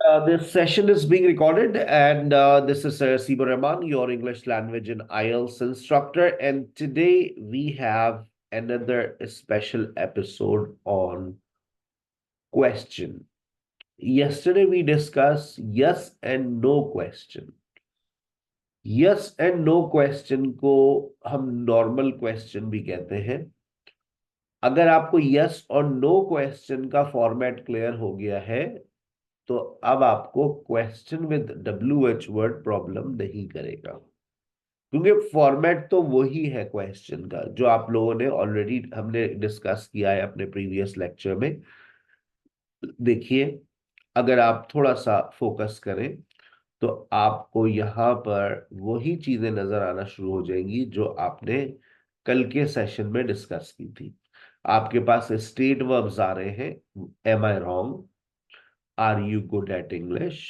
This session is being recorded, and this is Siba Rahman, your English language and IELTS instructor. And today we have another special episode on question. Yesterday we discussed yes and no question. Yes and no question को हम normal question भी कहते हैं। अगर आपको yes और no question का format clear हो गया है तो अब आपको question with WH word problem नहीं करेगा, क्योंकि फॉर्मेट तो वही है क्वेश्चन का जो आप लोगों ने ऑलरेडी हमने डिस्कस किया है अपने प्रीवियस लेक्चर में। देखिए, अगर आप थोड़ा सा फोकस करें तो आपको यहाँ पर वही चीजें नजर आना शुरू हो जाएंगी जो आपने कल के सेशन में डिस्कस की थी। आपके पास स्टेट वर्ब्स आ रहे हैं। Am I wrong, are you good at English,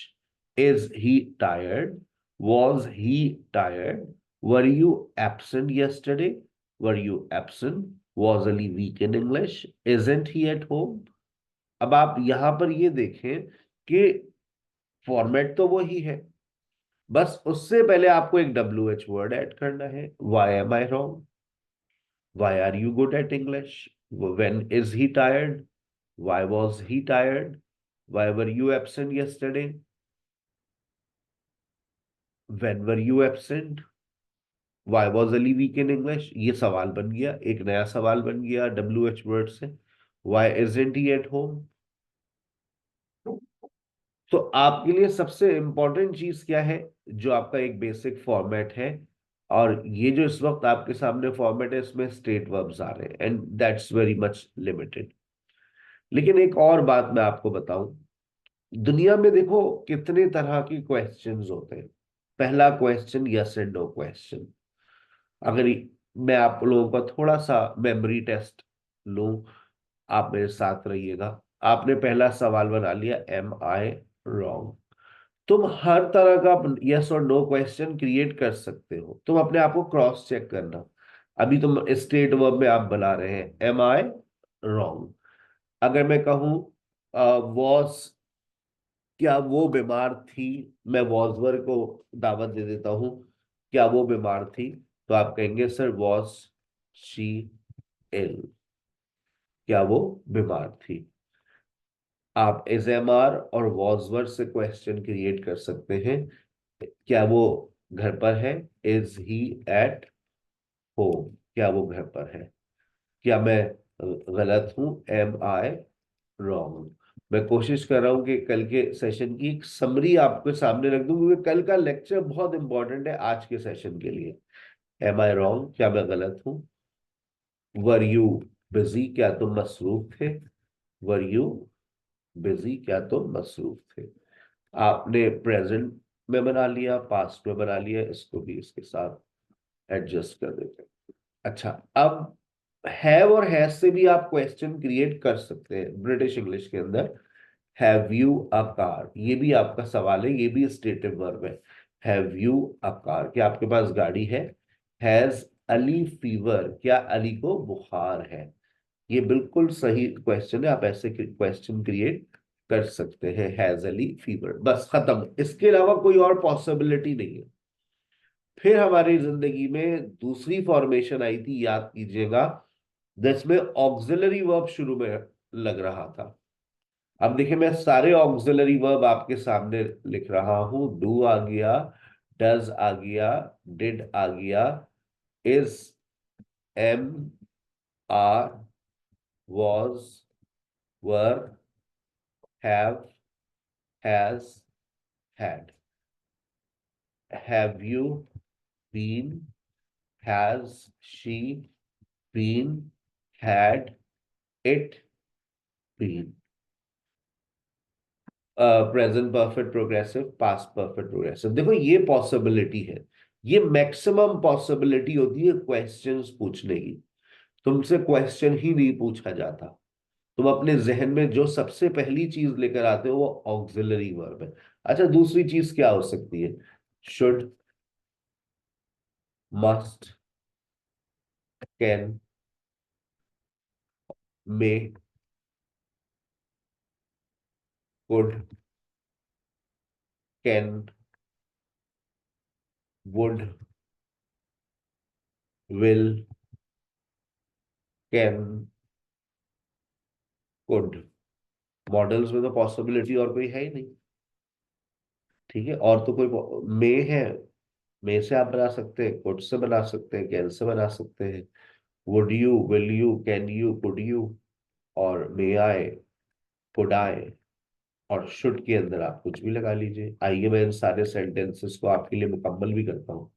is he tired, was he tired, were you absent yesterday, were you absent, was Ali weak in English, isn't he at home. अब आप यहां पर ये देखें कि फॉर्मेट तो वही है, बस उससे पहले आपको एक WH वर्ड ऐड करना है। Why am I wrong, why are you good at English, when is he tired, why was he tired, why were you absent yesterday, when were you absent, why was Ali weak in English. ये सवाल बन गया, एक नया सवाल बन गया WH word से। Why isn't he at home. तो आपके लिए सबसे इंपॉर्टेंट चीज क्या है, जो आपका एक बेसिक फॉर्मेट है। और ये जो इस वक्त आपके सामने फॉर्मेट है, इसमें स्टेट वर्ब्स आ रहे हैं and that's very much limited. लेकिन एक और बात मैं आपको बताऊं, दुनिया में देखो कितने तरह के क्वेश्चंस होते हैं। पहला question yes and no question. अगर मैं आप लोगों का थोड़ा सा मेमोरी टेस्ट लूं, आप मेरे साथ रहिएगा। आपने पहला सवाल बना लिया, एम आई रॉन्ग। तुम हर तरह का यस और नो क्वेश्चन क्रिएट कर सकते हो, तुम अपने आप को क्रॉस चेक करना। अभी तुम स्टेट वर्ब में आप बना रहे हैं एम आई रॉन्ग। अगर मैं कहूं वॉज, क्या वो बीमार थी, मैं वॉज वर्ड को दावत दे देता हूं, क्या वो बीमार थी, तो आप कहेंगे सर वॉज शी इल, क्या वो बीमार थी। आप इज एम आर और वॉज वर्ड से क्वेश्चन क्रिएट कर सकते हैं। क्या वो घर पर है, इज ही एट होम, क्या वो घर पर है। क्या मैं गलत हूं, एम आई रॉन्ग। मैं कोशिश कर रहा हूं कि कल के सेशन की एक समरी आपके सामने रख दूं, क्योंकि कल का लेक्चर बहुत इंपॉर्टेंट है आज के सेशन के लिए। एम आई रॉन्ग, क्या मैं गलत हूं। वर यू बिजी, क्या तुम मसरूफ थे। वर यू बिजी, क्या तुम मसरूफ थे। आपने प्रेजेंट में बना लिया, पास्ट में बना लिया, इसको भी इसके साथ एडजस्ट कर देते हैं। अच्छा, अब हैव और हैज से भी आप क्वेश्चन क्रिएट कर सकते हैं ब्रिटिश इंग्लिश के अंदर। हैव यू अ कार, ये भी आपका सवाल है, ये भी स्टेटिव वर्ब है। हैव यू अ कार, क्या आपके पास गाड़ी है। हैज अली फीवर, क्या अली को बुखार है। ये बिल्कुल सही क्वेश्चन है, आप ऐसे क्वेश्चन क्रिएट कर सकते हैं। हैज अली फीवर, बस खत्म, इसके अलावा कोई और पॉसिबिलिटी नहीं है। फिर हमारी जिंदगी में दूसरी फॉर्मेशन आई थी, याद कीजिएगा, जिसमें ऑक्सिलरी वर्ब शुरू में लग रहा था। अब देखिए, मैं सारे ऑक्सिलरी वर्ब आपके सामने लिख रहा हूं। डू आ गया, डज आ गया, डिड आ गया, is, am, are, was, were, have, has, had. Have you been, has she been, had it been. Present perfect progressive, past perfect progressive. देखो, ये पॉसिबिलिटी है, ये मैक्सिमम पॉसिबिलिटी होती है क्वेश्चंस पूछने की। तुमसे क्वेश्चन ही नहीं पूछा जाता, तुम अपने जहन में जो सबसे पहली चीज लेकर आते हो वो ऑक्सिलरी वर्ब है। अच्छा, दूसरी चीज क्या हो सकती है। Should, must, can, may, could, can, would, will, can, could. Models में तो पॉसिबिलिटी और कोई है ही नहीं। ठीक है, और तो कोई मे है, मे से आप बना सकते हैं, कुड से बना सकते हैं, कैन से बना सकते हैं, would you, will you, can you, could you, और मे आई, कुड आई, और शुड के अंदर आप कुछ भी लगा लीजिए। आइए मैं इन सारे सेंटेंसेस को आपके लिए मुकम्मल भी करता हूँ,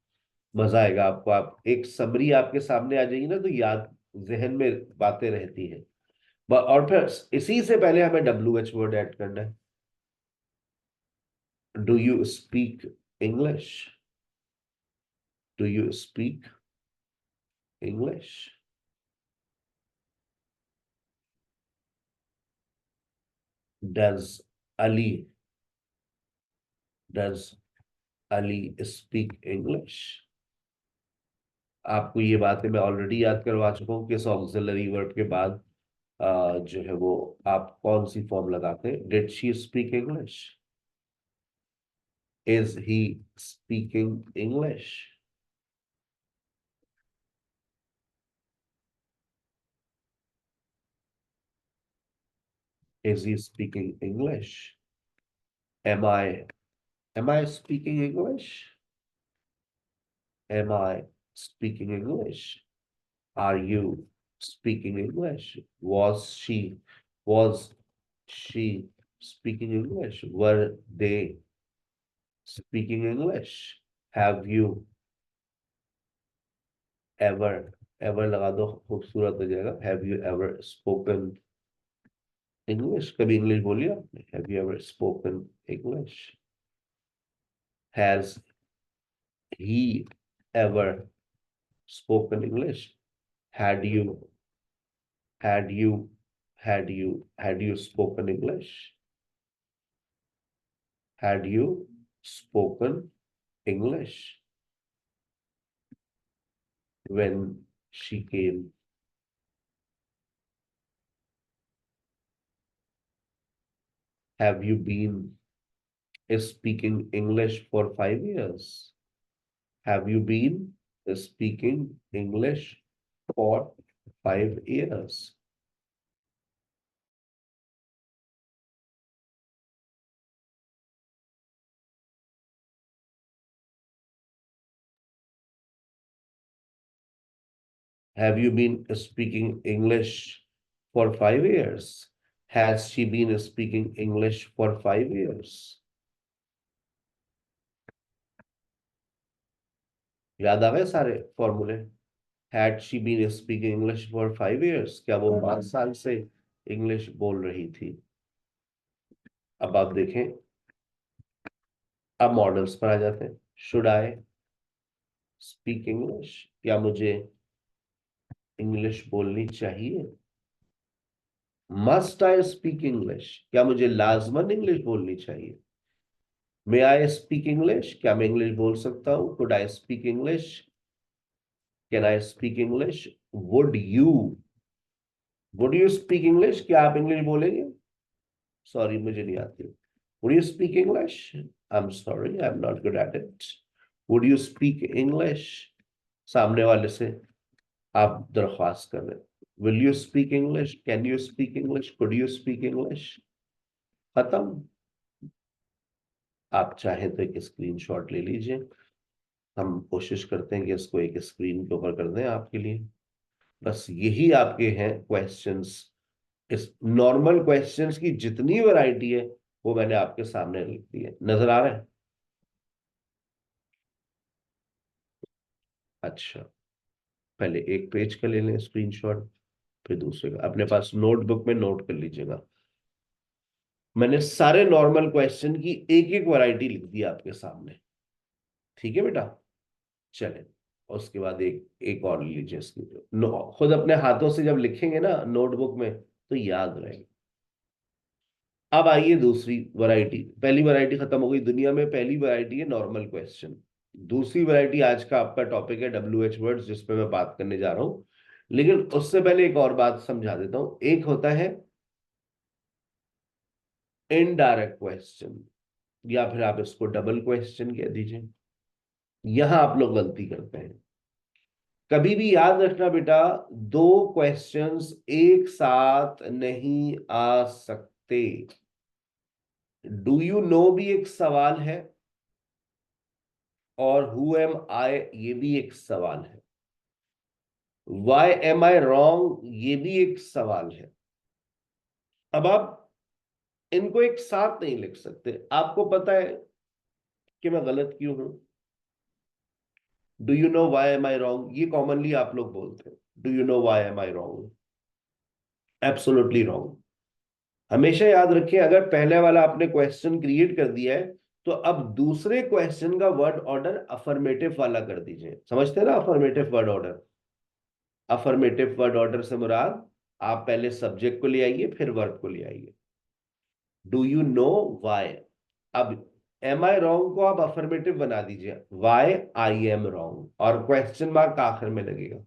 मजा आएगा आपको। आप एक समरी आपके सामने आ जाएगी ना, तो याद जहन में बातें रहती हैं। और फिर इसी से पहले हमें WH वर्ड ऐड करना है। Do you speak English? Do you speak English? Does Ali, does Ali speak English? आपको ये बातें मैं ऑलरेडी याद करवा चुका हूँ कि इस ऑक्सिलरी वर्ब के बाद जो है वो आप कौन सी फॉर्म लगाते हैं। Did she speak English? Is he speaking English? Is he speaking English? Am I, am I speaking English? Am I speaking English? Are you speaking English? Was she, was she speaking English? Were they speaking English? Have you ever, ever लगा दो खूबसूरत हो जाएगा। Have you ever spoken English? कभी English बोलिए आपने? Have you ever spoken English? Has he ever spoken English? Had you, had you, had you spoken English? Had you spoken English when she came? Have you been speaking English for 5 years? Have you been speaking English for 5 years? Have you been speaking English for 5 years? Has she been speaking English for 5 years? याद आ गए सारे फॉर्मूले? Had she been speaking English for 5 years? क्या वो 5 साल से English बोल रही थी? अब आप देखें, अब मॉडल्स पर आ जाते हैं। Should I speak English? क्या मुझे इंग्लिश बोलनी चाहिए? Must I speak English? क्या मुझे लाजमन इंग्लिश बोलनी चाहिए? मे आई स्पीक इंग्लिश? क्या मैं इंग्लिश बोल सकता हूँ? Could I speak English? Can I speak English? Would you, would you speak English? क्या आप इंग्लिश बोलेंगे? सॉरी मुझे नहीं आती। Would you speak English? I'm sorry, I'm not good at it. Would you speak English? सामने वाले से आप दरख्वास्त कर रहे हैं। Will you speak English? Can you speak English? Could you speak English? खत्म। आप चाहें तो एक स्क्रीनशॉट ले लीजिए। हम कोशिश करते हैं कि इसको एक स्क्रीन के ऊपर कर दें आपके लिए। बस यही आपके हैं क्वेश्चंस। इस नॉर्मल क्वेश्चंस की जितनी वैरायटी है वो मैंने आपके सामने लिख दी है। नजर आ रहा है? अच्छा, पहले एक पेज का ले लें स्क्रीनशॉट, फिर दूसरे का अपने पास नोटबुक में नोट कर लीजिएगा। मैंने सारे नॉर्मल क्वेश्चन की एक एक वैरायटी लिख दी आपके सामने। ठीक है बेटा, चले। उसके बाद एक एक और ले लीजिए इसकी। खुद अपने हाथों से जब लिखेंगे ना नोटबुक में तो याद रहेगा। अब आइए दूसरी वैरायटी। पहली वैरायटी खत्म हो गई, दुनिया में पहली वैरायटी है नॉर्मल क्वेश्चन। दूसरी वैरायटी आज का आपका टॉपिक है WH वर्ड्स, जिस पे मैं बात करने जा रहा हूं। लेकिन उससे पहले एक और बात समझा देता हूं। एक होता है इनडायरेक्ट क्वेश्चन, या फिर आप इसको डबल क्वेश्चन कह दीजिए। यहां आप लोग गलती करते हैं। कभी भी याद रखना बेटा, दो क्वेश्चंस एक साथ नहीं आ सकते। डू यू नो भी एक सवाल है, और हु एम आई ये भी एक सवाल है। वाई एम आई रॉन्ग ये भी एक सवाल है। अब आप इनको एक साथ नहीं लिख सकते। आपको पता है कि मैं गलत क्यों हूं? Do you know why am I wrong, ये कॉमनली आप लोग बोलते हैं। Do you know why am I wrong? Absolutely wrong. हमेशा याद रखें, अगर पहले वाला आपने क्वेश्चन क्रिएट कर दिया है, तो अब दूसरे क्वेश्चन का वर्ड ऑर्डर अफर्मेटिव वाला कर दीजिए। समझते हैं ना affirmative word order? Affirmative word order से मुराद, आप पहले सब्जेक्ट को ले आइए फिर वर्ब को ले आइए। Do you know Y. अब एम आई रॉन्ग को आप अफर्मेटिव बना दीजिए, वाई आई एम रॉन्ग, और क्वेश्चन मार्क आखिर में लगेगा।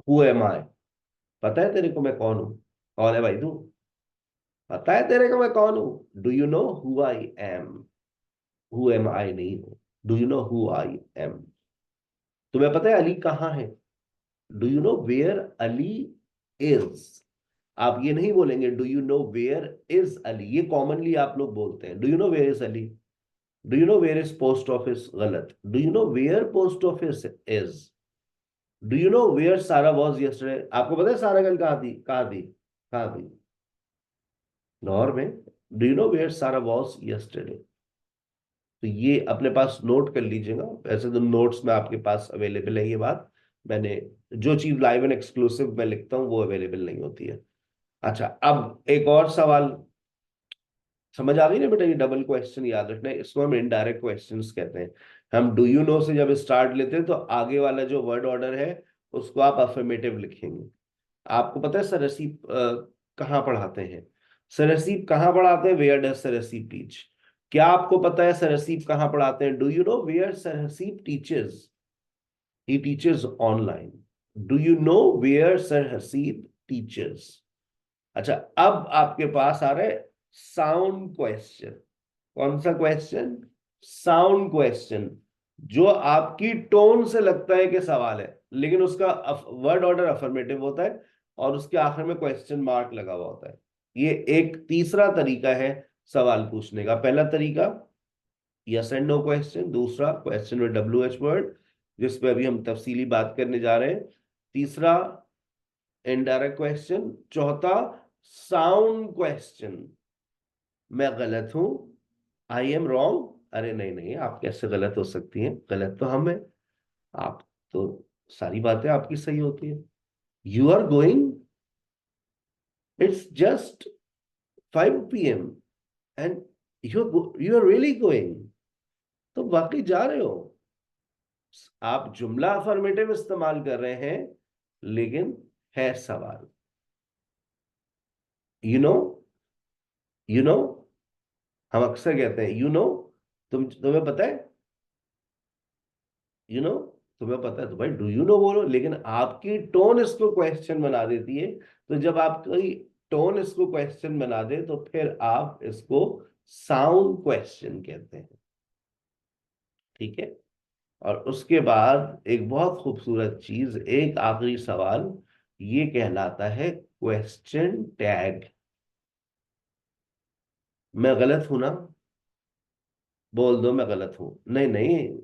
हु एम आई, पता है तेरे को मैं कौन हूं? कौन है भाई तू? पता है तेरे को मैं कौन हूं? Do you know who I am? Who am I नहीं हो, do you know who I am. तुम्हें पता है अली कहाँ है? Do you know where Ali is. आप ये नहीं बोलेंगे do you know where is Ali, ये कॉमनली आप लोग बोलते हैं। Do you know where is Ali? Do you know where is post office? गलत। Do you know where post office is? Do you know where सारा वॉज यस्टरडे? आपको पता है सारा कल कहाँ थी? कहाँ थी? कहाँ थी? लाहौर में। डू यू नो वेयर सारा वॉज यस्टरडे? तो ये अपने पास नोट कर लीजिएगा। ऐसे तो नोट्स में आपके पास अवेलेबल है ये बात। मैंने जो चीज लाइव एंड एक्सक्लूसिव में लिखता हूँ वो अवेलेबल नहीं होती है। अच्छा, अब एक और सवाल। समझ आ गई ना बेटा? ये डबल क्वेश्चन याद रखना है, इसको हम इनडायरेक्ट क्वेश्चंस कहते हैं। हम डू यू नो से जब स्टार्ट लेते हैं तो आगे वाला जो वर्ड ऑर्डर है उसको आप अफर्मेटिव लिखेंगे। आपको पता है सर रसीब कहाँ पढ़ाते हैं? सर रसीब कहाँ पढ़ाते हैं? Where does sir Raseeb teach? क्या आपको पता है सर हसीब कहाँ पढ़ाते हैं? Do you know where sir Haseeb teachers? He teachers online. Do you know where sir Haseeb teachers? अच्छा, अब आपके पास आ रहा है साउंड क्वेश्चन। कौन सा क्वेश्चन? Sound question. जो आपकी टोन से लगता है कि सवाल है, लेकिन उसका वर्ड ऑर्डर अफर्मेटिव होता है और उसके आखिर में क्वेश्चन मार्क लगा हुआ होता है। ये एक तीसरा तरीका है सवाल पूछने का। पहला तरीका यस एंड नो क्वेश्चन, दूसरा question with W H word, जिस पे अभी हम तफसीली बात करने जा रहे हैं, तीसरा इनडायरेक्ट क्वेश्चन, चौथा साउंड क्वेश्चन। मैं गलत हूं, आई एम रॉन्ग। अरे नहीं नहीं, आप कैसे गलत हो सकती हैं? गलत तो हम हैं। आप तो सारी बातें आपकी सही होती है। You are going, it's just 5 PM and you are really going. तो वाकई जा रहे हो। आप जुमला अफर्मेटिव इस्तेमाल कर रहे हैं, लेकिन है सवाल। यू नो, यू नो, हम अक्सर कहते हैं यू नो। तुम्हें पता है? यू नो, तुम्हें पता है? तो भाई डू यू नो बोलो, लेकिन आपकी टोन इसको क्वेश्चन बना देती है। तो जब आपकी टोन इसको क्वेश्चन बना दे तो फिर आप इसको साउंड क्वेश्चन कहते हैं। ठीक है? और उसके बाद एक बहुत खूबसूरत चीज, एक आखिरी सवाल, ये कहलाता है क्वेश्चन टैग। मैं गलत हूं ना? बोल दो मैं गलत हूं। नहीं नहीं,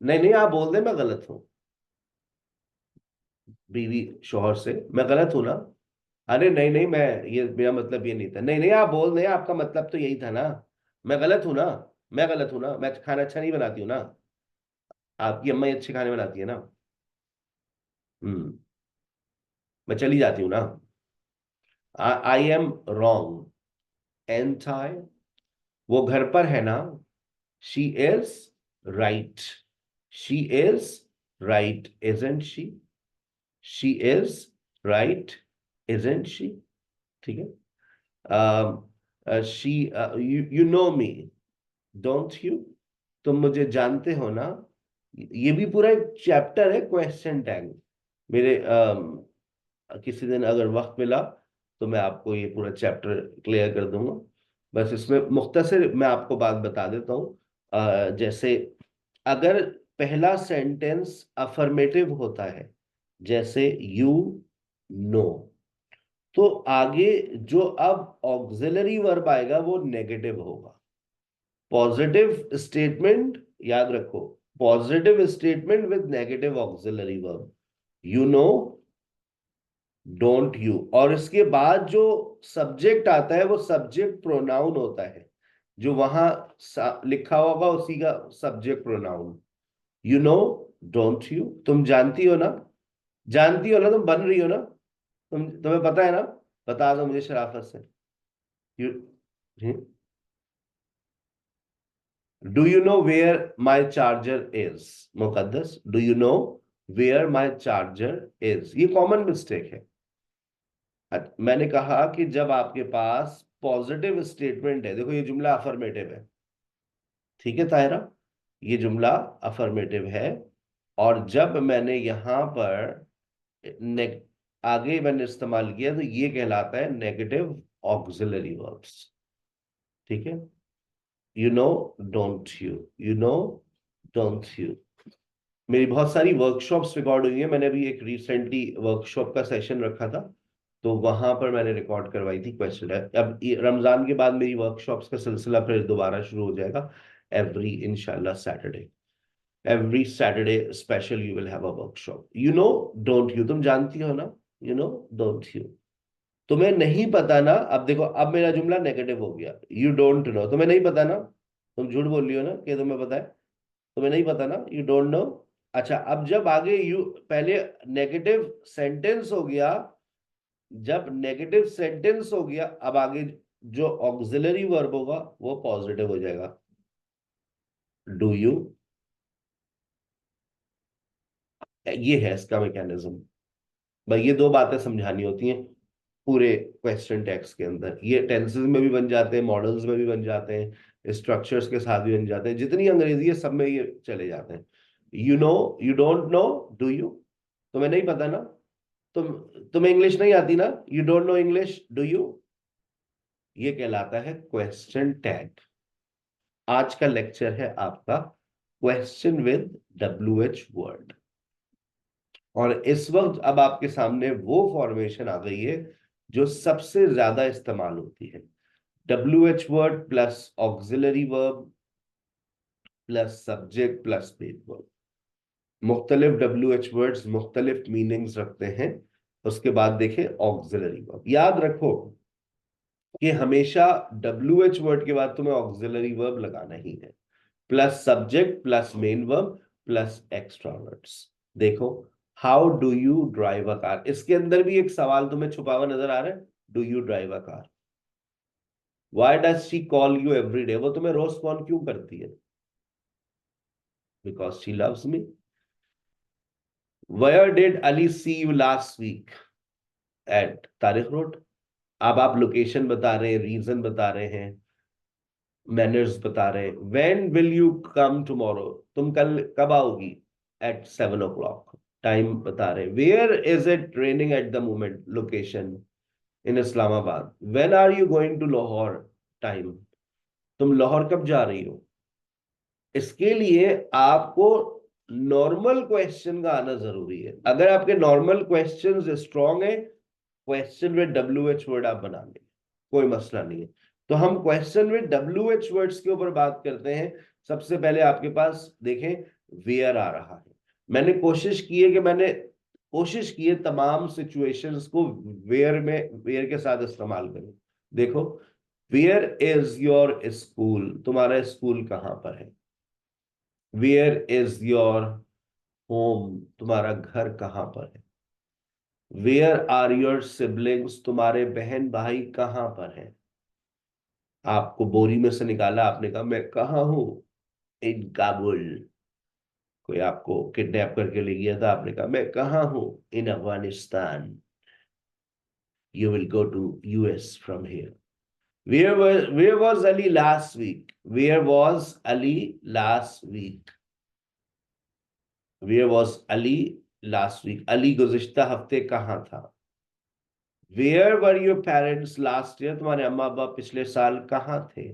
नहीं नहीं, आप बोल दे मैं गलत हूं। बीवी शोहर से, मैं गलत हूं ना? अरे नहीं नहीं, मैं, ये मेरा मतलब ये नहीं था। नहीं नहीं, आप बोल दें, आपका मतलब तो यही था ना? मैं गलत हूं ना? मैं गलत हूं ना? मैं खाना अच्छा नहीं बनाती हूँ ना? आपकी अम्मा ही अच्छे खाने बनाती है ना? हम्म। मैं चली जाती हूँ ना? I am wrong and I, वो घर पर है ना? She is right. She is right isn't she? She is right isn't she? ठीक है। She, you know me don't you? तुम मुझे जानते हो ना? ये भी पूरा एक चैप्टर है क्वेश्चन टैग। मेरे किसी दिन अगर वक्त मिला तो मैं आपको ये पूरा चैप्टर क्लियर कर दूंगा। बस इसमें मुख्तसर मैं आपको बात बता देता हूँ। जैसे अगर पहला सेंटेंस अफर्मेटिव होता है, जैसे यू नो, तो आगे जो अब ऑक्सिलरी वर्ब आएगा वो नेगेटिव होगा। पॉजिटिव स्टेटमेंट याद रखो, positive statement with negative auxiliary verb, you know, don't you, और इसके बाद जो सब्जेक्ट आता है वो सब्जेक्ट प्रोनाउन होता है, जो वहां लिखा होगा उसी का subject pronoun. You know, don't you, तुम जानती हो ना, जानती हो ना, तुम बन रही हो ना, तुम्हें पता है ना, बता दो मुझे शराफत से। You do you know where my charger is, Muqaddas, do you know where my charger is, ये कॉमन मिस्टेक है। मैंने कहा कि जब आपके पास पॉजिटिव स्टेटमेंट है, देखो ये जुमला अफर्मेटिव है, ठीक है तायरा, ये जुमला अफर्मेटिव है, और जब मैंने यहां पर ने, आगे मैंने इस्तेमाल किया तो ये कहलाता है नेगेटिव ऑक्सिलरी वर्ब्स, ठीक है। You know, don't you, you know, don't you. मेरी बहुत सारी वर्कशॉप्स रिकॉर्ड हुई है, मैंने अभी एक रिसेंटली वर्कशॉप का सेशन रखा था, तो वहां पर मैंने रिकॉर्ड करवाई थी क्वेश्चन। अब रमजान के बाद मेरी वर्कशॉप्स का सिलसिला फिर दोबारा शुरू हो जाएगा, एवरी इंशाल्लाह Saturday, every Saturday special you will have a workshop. You know, don't you, तुम जानती हो ना, यू नो, डोंट यू, तुम्हें नहीं पता ना। अब देखो, अब मेरा जुमला नेगेटिव हो गया, यू डोंट नो, तुम्हें नहीं पता ना, तुम झूठ बोल रही हो ना कि तुम्हें पता है, तुम्हें नहीं पता ना, यू डोंट नो। अच्छा, अब जब आगे यू, पहले नेगेटिव सेंटेंस हो गया, जब नेगेटिव सेंटेंस हो गया, अब आगे जो ऑक्सिलरी वर्ब होगा वो पॉजिटिव हो जाएगा, डू यू। ये है इसका मैकेनिज्म। भाई ये दो बातें समझानी होती हैं पूरे क्वेश्चन टेक्स्ट के अंदर, ये टेंसेस में भी बन जाते हैं, मॉडल्स में भी बन जाते हैं, स्ट्रक्चर्स के साथ भी बन जाते हैं, जितनी अंग्रेजी है सब में ये चले जाते हैं। You know, you don't know, do you, तुम्हें नहीं पता ना, तुम्हें इंग्लिश नहीं आती ना, you don't know English, do you, ये कहलाता है क्वेश्चन टैग। आज का लेक्चर है आपका क्वेश्चन विद WH वर्ड, और इस वक्त अब आपके सामने वो फॉर्मेशन आ गई है जो सबसे ज्यादा इस्तेमाल होती है, WH word plus auxiliary verb plus subject plus main verb. मुख्तलिफ WH वर्ड्स मुख्तलिफ मीनिंग्स रखते हैं। उसके बाद देखें ऑक्सिलरी वर्ब, याद रखो कि हमेशा WH वर्ड के बाद तुम्हें ऑक्सिलरी वर्ब लगाना ही है, plus subject plus main verb plus extra words. देखो, how do you drive a car, इसके अंदर भी एक सवाल तुम्हें छुपा हुआ नजर आ रहा है, do you drive a car. Why does she call you every day, वो तुम्हें रोज कॉल क्यों करती है, because she loves me. Where did Ali see you last week, at Tariq road. अब आप लोकेशन बता रहे हैं, रीजन बता रहे हैं, मैनर्स बता रहे हैं। When will you come tomorrow, तुम कल कब आओगी, एट 7 o'clock, टाइम बता रहे हैं। Where is it raining at the moment, location in Islamabad. When are you going to Lahore, time, तुम लाहौर कब जा रही हो। इसके लिए आपको नॉर्मल क्वेश्चन का आना जरूरी है। अगर आपके नॉर्मल क्वेश्चंस स्ट्रांग है, क्वेश्चन विद WH वर्ड आप बना लेंगे, कोई मसला नहीं है। तो हम क्वेश्चन विद WH वर्ड्स के ऊपर बात करते हैं। सबसे पहले आपके पास देखें वेयर आ रहा है, मैंने कोशिश की है तमाम सिचुएशंस को वेयर के साथ इस्तेमाल करें। देखो, वेयर इज योर स्कूल, तुम्हारा स्कूल कहां पर है। वेयर इज योर होम, तुम्हारा घर कहां पर है। वेयर आर योर सिबलिंग्स, तुम्हारे बहन भाई कहां पर है। आपको बोरी में से निकाला, आपने कहा मैं कहाँ हूं, इन काबुल। कोई आपको किडनैप करके ले गया था, आपने कहा मैं कहाँ हूं, in Afghanistan. You will go to US from here. Where was Ali last week, where was Ali last week, where was Ali last week, Ali गुज़िश्ता हफ्ते कहाँ था। Where were your parents last year, तुम्हारे अम्मा अब्बा पिछले साल कहाँ थे।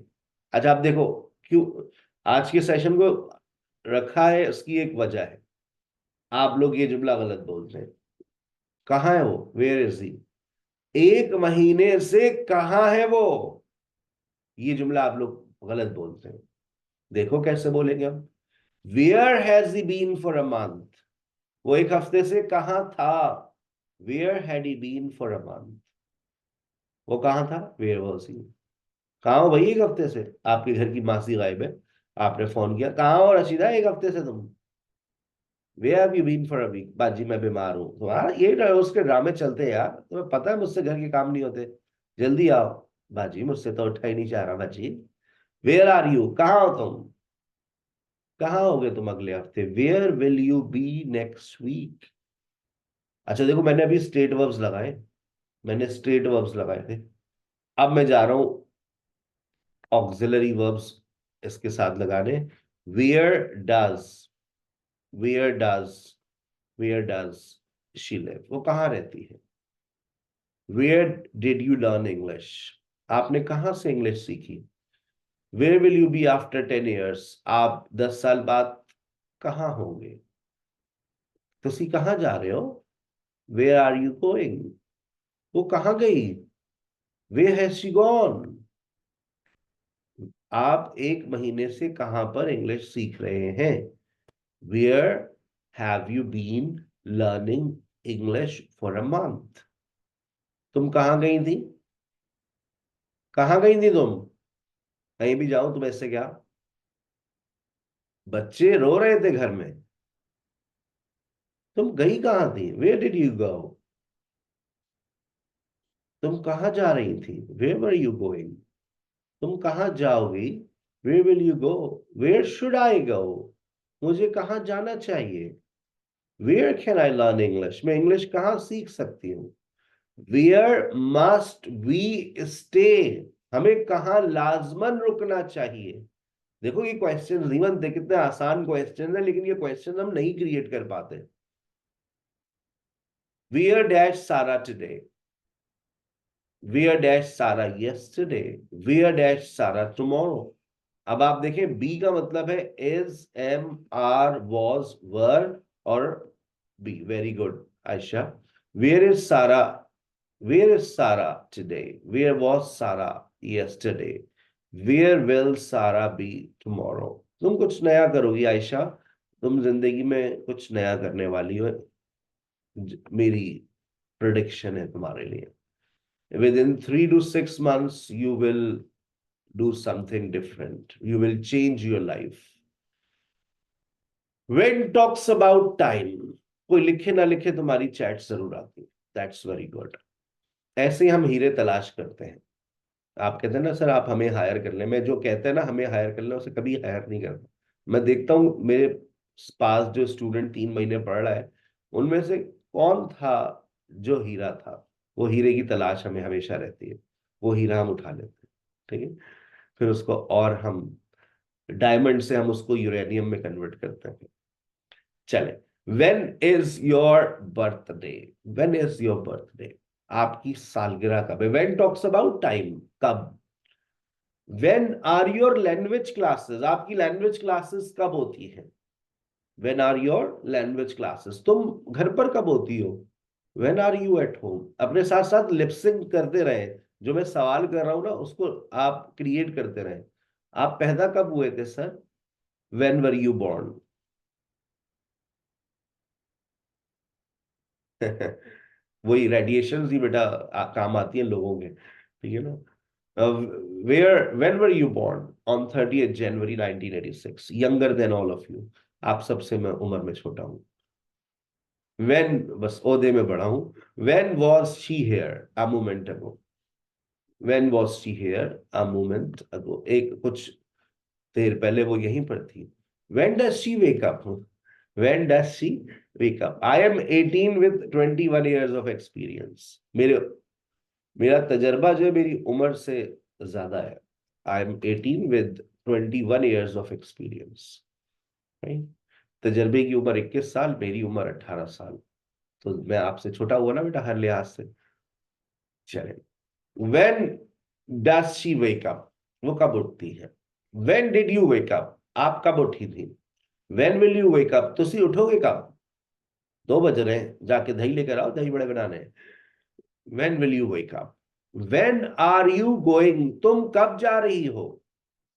अच्छा आप देखो, क्यों आज के सेशन को रखा है, उसकी एक वजह है। आप लोग ये जुमला गलत बोलते हैं। कहाँ है वो, वेयर इज ही, एक महीने से कहाँ है वो, ये जुमला आप लोग गलत बोलते हैं। देखो कैसे बोलेंगे हम। Where has he been for a month, वो एक हफ्ते से कहाँ था। Where had he been for a month, वो कहाँ था, वेयर वॉज ही। कहाँ हो भाई एक हफ्ते से, आपके घर की मासी गायब है, आपने फोन किया, कहाँ हो रशीदा एक हफ्ते से तुम। Where have you been for a week, बाजी मैं बीमार हूँ, तुम्हारा ये उसके ड्रामे चलते हैं यार, तुम्हें पता है मुझसे घर के काम नहीं होते, जल्दी आओ। बाजी मुझसे तो उठा ही नहीं जा रहा बाजी। वेयर आर यू, कहाँ हो तुम, कहाँ होगे तुम अगले हफ्ते, where will you be next week. अच्छा देखो, मैंने अभी स्ट्रेट वर्ब्स लगाए, मैंने स्ट्रेट वर्ब्स लगाए थे। अब मैं जा रहा हूँ ऑक्सिलरी वर्ब्स इसके साथ लगाने। Where does, where does, where does she live, वो कहाँ रहती है। Where did you learn English, आपने कहाँ से इंग्लिश सीखी। Where will you be after 10 years, आप 10 साल बाद कहाँ होंगे। तुसी कहाँ जा रहे हो, वेयर आर यू गोइंग, वो कहाँ गई, वेयर हैज शी गॉन। आप एक महीने से कहाँ पर इंग्लिश सीख रहे हैं। Where have you been learning English for a month, तुम कहाँ गई थी, कहाँ गई थी तुम। कहीं भी जाओ तुम्हें इससे क्या, बच्चे रो रहे थे घर में, तुम गई कहाँ थी, वेयर डिड यू गो, तुम कहाँ जा रही थी, वेयर वर यू गोइंग, तुम कहाँ जाओगी, where will you go, where should I go, मुझे कहाँ जाना चाहिए, where can I learn English, मैं इंग्लिश कहाँ सीख सकती हूँ, वेयर मस्ट वी स्टे, हमें कहाँ लाजमन रुकना चाहिए। देखो ये क्वेश्चन नहीं बनते, कितने आसान क्वेश्चन है, लेकिन ये क्वेश्चन हम नहीं क्रिएट कर पाते। Where dash Sara today, where dash Sara yesterday, where dash Sara tomorrow. अब आप देखें, बी का मतलब है is, am, are, was, were और be. Very good Ayesha. Where is Sara, where is Sara today, where was Sara yesterday, where will Sara be tomorrow. तुम कुछ नया करोगी आयशा, तुम जिंदगी में कुछ नया करने वाली हो, मेरी प्रिडिक्शन है तुम्हारे लिए। Within 3 to 6 months you will do something different, you will change your life. When talks about time, कोई लिखे ना लिखे तुम्हारी चैट जरूर आती है, दैट्स वेरी गुड। ऐसे ही हम हीरे तलाश करते हैं। आप कहते हैं ना सर आप हमें हायर कर लें, मैं जो कहते हैं ना हमें हायर कर लें उसे कभी हायर नहीं करता। मैं देखता हूँ मेरे पास जो स्टूडेंट 3 महीने पढ़ रहा है, उनमें से कौन था जो हीरा था, वो हीरे की तलाश हमें हमेशा रहती है, वो हीरा हम उठा लेते हैं। ठीक है, फिर उसको और हम डायमंड से हम उसको यूरेनियम में कन्वर्ट करते हैं। चले, when is your birthday, when is your birthday, आपकी सालगिरह कब है। वेन टॉक्स अबाउट टाइम, कब। When are your language classes, आपकी लैंग्वेज क्लासेस कब होती है। When are your language classes, तुम घर पर कब होती हो। When are you at home, अपने साथ साथ लिपसिंग करते रहे, जो मैं सवाल कर रहा हूं ना उसको आप क्रिएट करते रहे। आप पैदा कब हुए थे sir, when were you born. वही रेडिएशन ही बेटा काम आती है लोगों के, ठीक है ना। Where when were you born, on 30th January 1986, younger than all of you, आप सबसे मैं उम्र में छोटा हूँ। वेन, बस ओहदे में बड़ा हूँ। When was she here, a moment ago, when was she here a moment ago, एक कुछ देर पहले वो यहीं पर थी। When does she wake up, when does she wake up. I am 18 with 21 years of experience, मेरे मेरा तजर्बा जो है मेरी उम्र से ज्यादा है। I am 18 with 21 years of experience. तजर्बे की उम्र 21 साल, मेरी उम्र 18 साल, तो मैं आपसे छोटा हुआ ना बेटा हर लिहाज से। चले, when does she wake up, वो कब उठती है। When did you wake up, आप कब उठी थी। When will you wake up, तुसी उठोगे कब। 2 बज रहे हैं, जाके दही लेकर आओ, दही बड़े बनाने। When will you wake up. When are you going, तुम कब जा रही हो।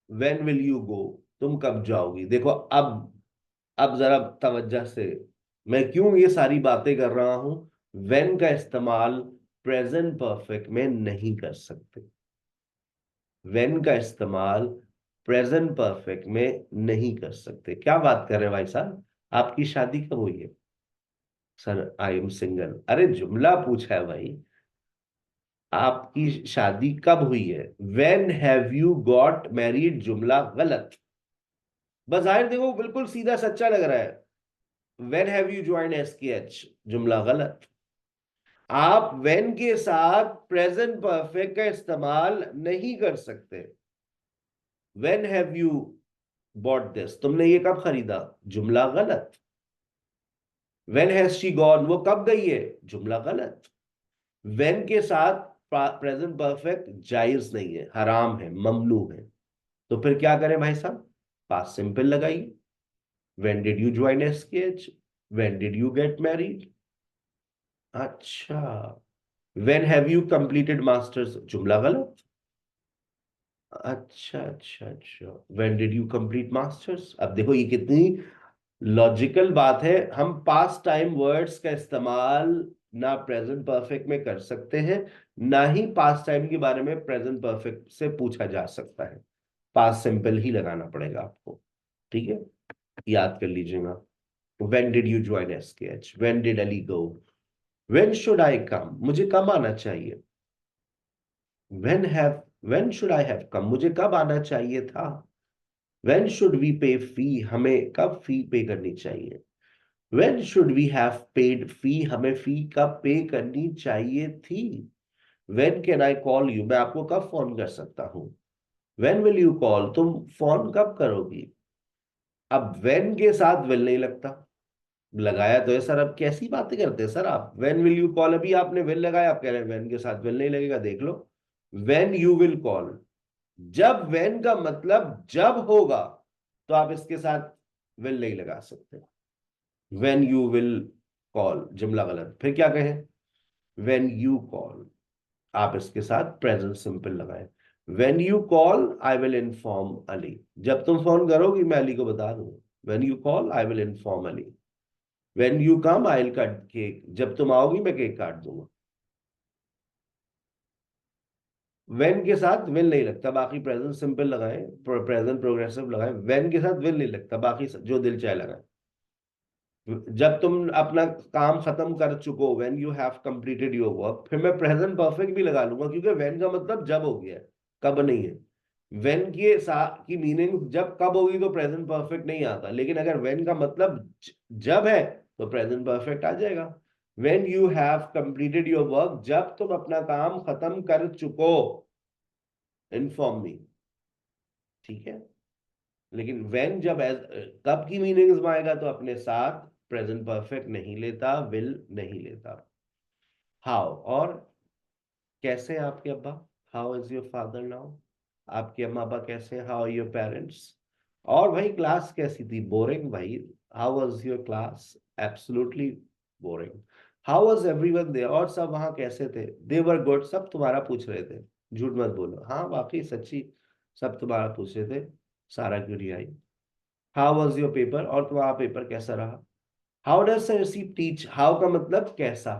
व्हेन विल यू गो, तुम कब जाओगी। देखो अब जरा तवज्जो से, मैं क्यों ये सारी बातें कर रहा हूं। व्हेन का इस्तेमाल प्रेजेंट परफेक्ट में नहीं कर सकते। व्हेन का इस्तेमाल प्रेजेंट परफेक्ट में नहीं कर सकते। क्या बात कर रहे हैं भाई साहब, आपकी शादी कब हुई है। सर आई एम सिंगल, अरे जुमला पूछा है भाई, आपकी शादी कब हुई है। When have you got married, जुमला गलत। बजाहिर देखो बिल्कुल सीधा सच्चा लग रहा है। When have you join SKH, जुमला गलत। आप व्हेन के साथ प्रेजेंट परफेक्ट का इस्तेमाल नहीं कर सकते। When have you bought this, तुमने ये कब खरीदा, जुमला गलत। व्हेन हैज शी गॉन, वो कब गई है, जुमला गलत। व्हेन के साथ प्रेजेंट परफेक्ट जायज नहीं है, हराम है, ममनू है। तो फिर क्या करें भाई साहब, पास्ट सिंपल लगाइए। When did you join SKH, when did you get married. अच्छा, when have you completed masters, जुमला गलत। अच्छा अच्छा अच्छा, when did you complete masters. अब देखो ये कितनी लॉजिकल बात है। हम पास्ट टाइम वर्ड्स का इस्तेमाल ना प्रेजेंट परफेक्ट में कर सकते हैं, ना ही पास्ट टाइम के बारे में प्रेजेंट परफेक्ट से पूछा जा सकता है। पास्ट सिंपल ही लगाना पड़ेगा आपको, ठीक है, याद कर लीजिएगा। When did you join SKH, when did Ali go, when should I come, मुझे कब आना चाहिए। When should I have come, मुझे कब आना चाहिए था। व्हेन शुड वी पे फी, हमें कब फी पे करनी चाहिए। When should we have paid fee, हमें फी कब पे करनी चाहिए थी। When can I call you, मैं आपको कब फोन कर सकता हूं। व्हेन विल यू कॉल, तुम फोन कब करोगी। अब व्हेन के साथ विल नहीं लगता, लगाया तो है सर। अब कैसी बातें करते हैं सर आप, व्हेन विल यू कॉल, अभी आपने विल लगाया, आप कह रहे हैं व्हेन के साथ विल नहीं लगेगा। देख लो, व्हेन यू विल कॉल, जब व्हेन का मतलब जब होगा, तो आप इसके साथ विल नहीं लगा सकते। व्हेन यू विल कॉल, जुमला गलत। फिर क्या कहें, व्हेन यू कॉल, आप इसके साथ प्रेजेंट सिंपल लगाएं। When you call I will inform Ali, जब तुम फोन करोगी मैं अली को बता दूंगा। When you call I will inform Ali. When you come I will cut cake, जब तुम आओगी मैं केक काट दूंगा। व्हेन के साथ विल नहीं लगता, बाकी प्रेजेंट सिंपल लगाएं, प्रेजेंट प्रोग्रेसिव लगाएं। व्हेन के साथ विल नहीं लगता, बाकी जो दिल चाहे लगाएं। जब तुम अपना काम खत्म कर चुको, when you have completed your work, फिर मैं प्रेजेंट परफेक्ट भी लगा लूंगा, क्योंकि व्हेन का मतलब जब हो गया है, कब नहीं है। व्हेन की मीनिंग जब कब होगी तो प्रेजेंट परफेक्ट नहीं आता, लेकिन अगर व्हेन का मतलब जब है तो प्रेजेंट परफेक्ट आ जाएगा। When you have completed your work, जब तुम अपना काम खत्म कर चुको, इन्फॉर्म मी, ठीक है। लेकिन व्हेन जब कब की मीनिंग्स में आएगा तो अपने साथ प्रेजेंट परफेक्ट नहीं लेता, विल नहीं लेता। हाउ, और कैसे हैं आपके अब्बा, how is your father now, आपके अम्मा अब्बा कैसे हैं, हाउ आर योर पेरेंट्स। और भाई क्लास कैसी थी, बोरिंग भाई, how was your class, absolutely boring. How was everyone there, और सब वहां कैसे थे, दे वर गुड, सब तुम्हारा पूछ रहे थे। झूठ मत बोलो, हाँ वाकई सच्ची, सब तुम्हारा पूछ रहे थे। सारा क्यों नहीं आई। हाउ वाज योर पेपर, और तुम्हारा पेपर कैसा रहा। हाउ डज सरसीप टीच, हाउ का मतलब कैसा,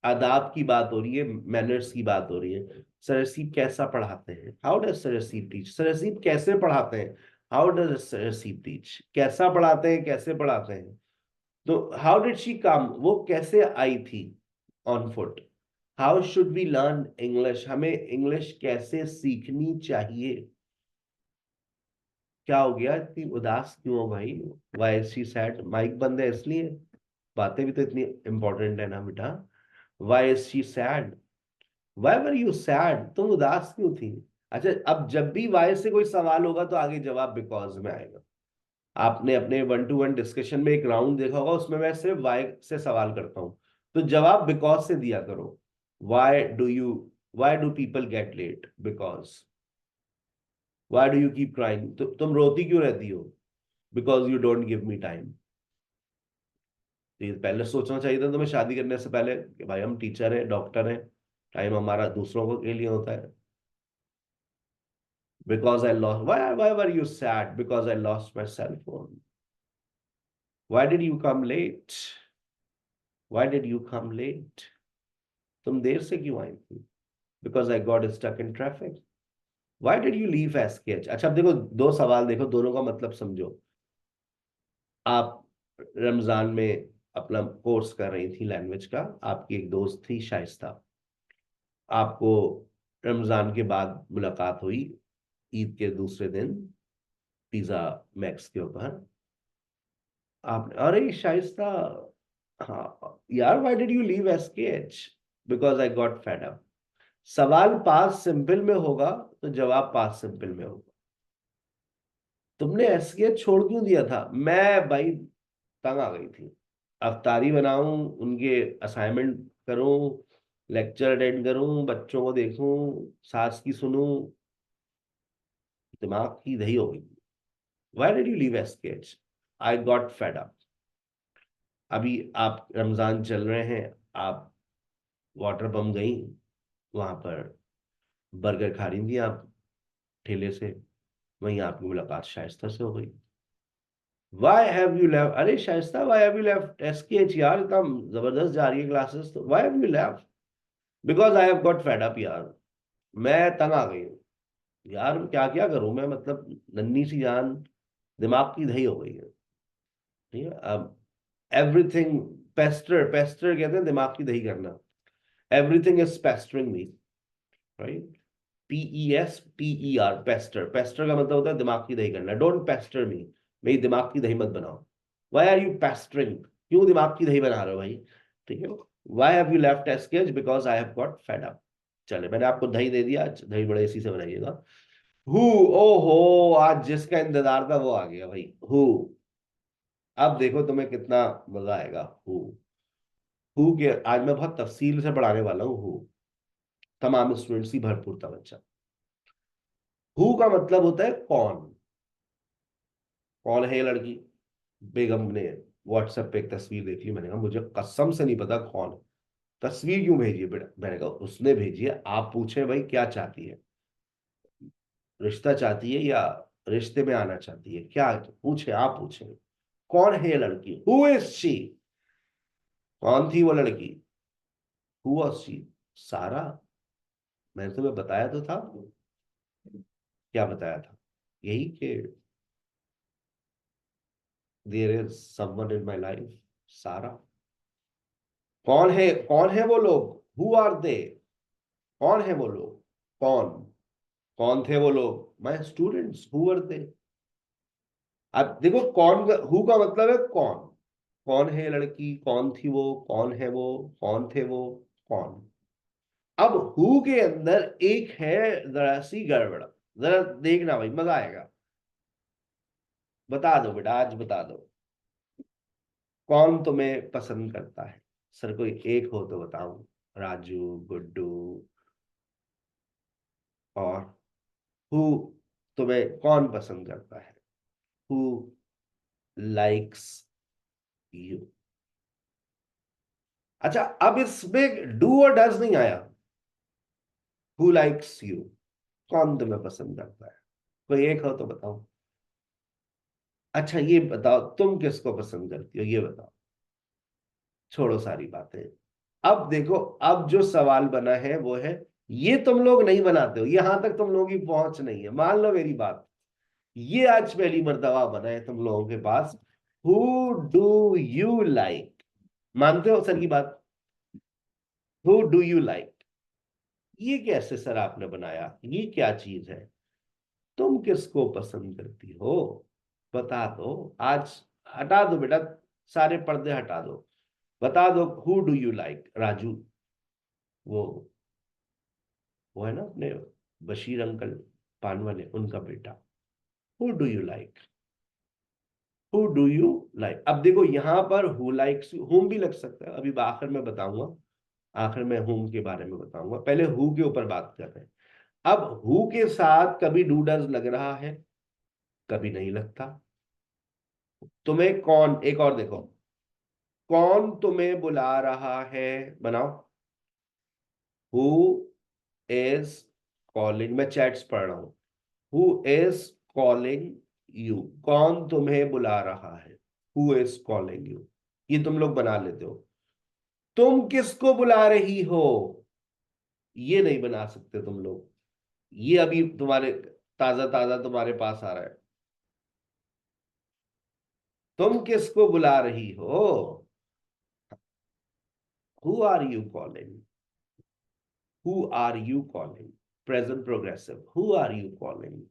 आदाब की बात हो रही है, मैनर्स की बात हो रही है। सरसीप कैसा पढ़ाते हैं, हाउ डज सरसीप टीच, सरसीप कैसे पढ़ाते हैं, हाउ डज सरसीप टीच, कैसा पढ़ाते हैं, कैसे पढ़ाते हैं। तो हाउ डिड शी कम, वो कैसे आई थी, on foot. How should we learn English, हमें इंग्लिश कैसे सीखनी चाहिए। क्या हो गया, इतनी उदास क्यों हो भाई, why is she sad, mic बंद है इसलिए, बातें भी तो इतनी इंपॉर्टेंट है ना बेटा। Why is she sad, why were you sad, तुम उदास क्यों थी। अच्छा, अब जब भी वाई से कोई सवाल होगा तो आगे जवाब बिकॉज में आएगा। आपने अपने 1-to-1 डिस्कशन में एक राउंड देखा होगा, उसमें मैं सिर्फ वाई से सवाल करता हूं, तो जवाब बिकॉज से दिया करो। Why do you Why do people get late? Because. Why do you keep crying? तुम रोती क्यों रहती हो? Because you don't give me time. तो ये पहले सोचना चाहिए था तुम्हें शादी करने से पहले कि भाई हम टीचर हैं, डॉक्टर हैं, टाइम हमारा दूसरों को के लिए होता है. Because I lost. Why were you sad? Because I lost my cell phone. Why did you come late? Why did you come late? तुम देर से क्यों आई थी? Because I got stuck in traffic. Why did you leave SKH? अच्छा अब देखो, दो सवाल देखो, दोनों का मतलब समझो. आप रमजान में अपना कोर्स कर रही थी लैंग्वेज का, आपकी एक दोस्त थी शाइस्ता, आपको रमजान के बाद मुलाकात हुई ईद के दूसरे दिन पिज्जा मैक्स के ऊपर. आपने, अरे शाइस्ता, हाँ यार, why did you leave SKH? Because I got fed up. सवाल पास्ट सिंपल में होगा तो जवाब पास्ट सिंपल में होगा. तुमने एसकेएच छोड़ क्यों दिया था? मैं भाई तंग आ गई थी. अफ्तारी बनाऊं, उनके असाइनमेंट करूं, लेक्चर अटेंड करूं, बच्चों को देखूं, सास की सुनूं, दिमाग की दही हो गई. Why did you leave SKH? I got fed up. अभी आप रमजान चल रहे हैं, आप वाटर पम्प गई, वहां पर बर्गर खा रही थी आप ठेले से, वहीं आपकी मुलाकात शाइस्ता से हो गई. Why have you left? अरे Shaista, why have you left SKH? यार इतना जबरदस्त जा रही है क्लासेस, तो why have you left? Because I have got fed up यार, मैं तंग आ गई हूँ. यार क्या क्या करूं मैं, मतलब नन्ही सी जान, दिमाग की दही हो गई है. ठीक है, अब एवरीथिंग, पेस्टर पेस्टर कहते हैं दिमाग की दही करना. Everything is pestering me, right? PESTER, Pasteur. Pasteur का मतलब होता है दिमाग की दही करना. डोंट पेस्टर मी, मेरी दिमाग की दही मत बनाओ. Why are you pestering? क्यों दिमाग की दही बना रहे हो भाई? ठीक है. Why have you left SKH? Because I have got fed up. चले, मैंने आपको दही दे दिया, आज दही बड़े इसी से बनाइएगा. हु, ओहो, आज जिसका इंतजार था वो आ गया भाई. हु. अब देखो तुम्हें कितना मजा आएगा. हु के आज मैं बहुत तफसील से पढ़ाने वाला हूँ. हु, तमाम स्टूडेंट्स की भरपूर तवज्जो. हु का मतलब होता है कौन. कौन है ये लड़की? बेगम ने व्हाट्सएप पे एक तस्वीर देख ली, मैंने कहा मुझे कसम से नहीं पता कौन है. तस्वीर क्यों भेजी है बेटा? मैंने कहा उसने भेजी है, आप पूछे भाई क्या चाहती है, रिश्ता चाहती है या रिश्ते में आना चाहती है, क्या पूछे, आप पूछे. कौन है ये लड़की? Who is she? कौन थी वो लड़की? Who was she? सारा. मैंने तुम्हें बताया तो था. क्या बताया था? यही कि there is someone in my life, Sara. कौन है, कौन है वो लोग? Who are they? कौन है वो लोग? कौन, कौन थे वो लोग? My students. Who are they? अब देखो, हु का मतलब है कौन. कौन है ये लड़की, कौन थी वो, कौन है वो, कौन थे वो, कौन. अब हु के अंदर एक है जरा सी गड़बड़. जरा देखना भाई, मजा आएगा. बता दो बेटा, आज बता दो. कौन तुम्हें पसंद करता है? सर कोई एक हो तो बताऊं. राजू, गुड्डू, और हु तुम्हें कौन पसंद करता है? Who likes you? अच्छा, अब इसमें डू और डज नहीं आया. हु लाइक्स यू, कौन तुम्हें पसंद करता है? कोई एक हो तो बताओ. अच्छा ये बताओ, तुम किसको पसंद करती हो, ये बताओ. छोड़ो सारी बातें. अब देखो, अब जो सवाल बना है वो है, ये तुम लोग नहीं बनाते हो, यहां तक तुम लोगों की पहुंच नहीं है, मान लो मेरी बात. ये आज पहली मर्तबा बना है तुम लोगों के पास. Who do you like? मानते हो सर की बात? Who do you like? ये कैसे सर आपने बनाया, ये क्या चीज है? तुम किसको पसंद करती हो? बता दो आज. हटा दो बेटा, सारे पर्दे हटा दो. बता दो, who do you like? Raju, वो वो है ना अपने बशीर अंकल, पान वाले, उनका बेटा. Who do you like? Who do you like? अब देखो यहां पर हु लाइक्स, हुम भी लग सकता है, अभी आखिर में बताऊंगा. आखिर में whom के बारे में बताऊंगा, पहले who के ऊपर बात कर रहे हैं। अब who के साथ कभी do does लग रहा है, कभी नहीं लगता। तुम्हें कौन, एक और देखो, कौन तुम्हें बुला रहा है, बनाओ। हु इज कॉलिंग, मैं चैट्स पढ़ रहा हूं। हु इज कॉलिंग यू, कौन तुम्हें बुला रहा है, हु इज कॉलिंग यू, ये तुम लोग बना लेते हो। तुम किसको बुला रही हो, ये नहीं बना सकते तुम लोग, ये अभी तुम्हारे ताजा ताजा तुम्हारे पास आ रहा है। तुम किसको बुला रही हो, who are you calling, who are you calling, present progressive, who are you calling,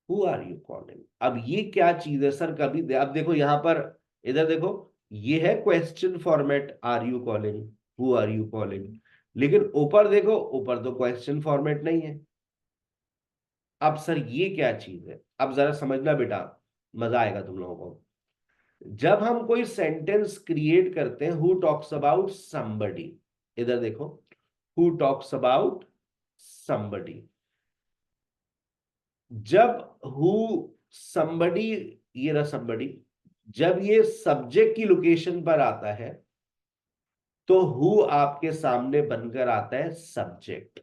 who are you calling. अब ये क्या चीज है सर, कभी अब देखो यहां पर, इधर देखो, ये है question format, are you calling, who are you calling. लेकिन ऊपर देखो, ऊपर तो क्वेश्चन फॉर्मेट नहीं है। अब सर ये क्या चीज है, अब जरा समझना बेटा, मजा आएगा तुम लोगों को। जब हम कोई सेंटेंस क्रिएट करते हैं, हु टॉक्स अबाउट समबडी, इधर देखो, हु टॉक्स अबाउट समबडी, जब हु समबडी, ये रहा समबडी, जब ये सब्जेक्ट की लोकेशन पर आता है तो हु आपके सामने बनकर आता है सब्जेक्ट।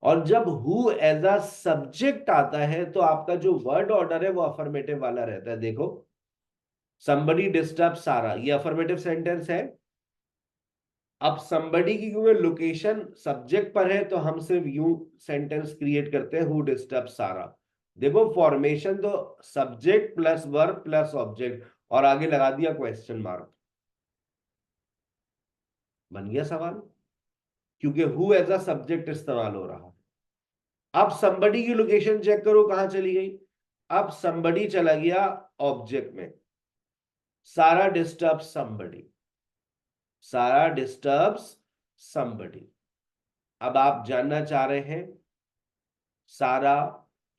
और जब हु एज अ सब्जेक्ट आता है तो आपका जो वर्ड ऑर्डर है वो अफर्मेटिव वाला रहता है। देखो, somebody डिस्टर्ब सारा, ये अफर्मेटिव सेंटेंस है। अब somebody की क्योंकि लोकेशन सब्जेक्ट पर है तो हम सिर्फ यूं सेंटेंस क्रिएट करते हैं, हु डिस्टर्ब सारा। देखो फॉर्मेशन तो subject plus verb plus object, और आगे लगा दिया क्वेश्चन मार्क, बन गया सवाल, क्योंकि हु एज अ सब्जेक्ट इस्तेमाल हो रहा है। अब somebody की लोकेशन चेक करो कहां चली गई, अब somebody चला गया ऑब्जेक्ट में, सारा डिस्टर्ब somebody, सारा डिस्टर्ब्स somebody। अब आप जानना चाह रहे हैं सारा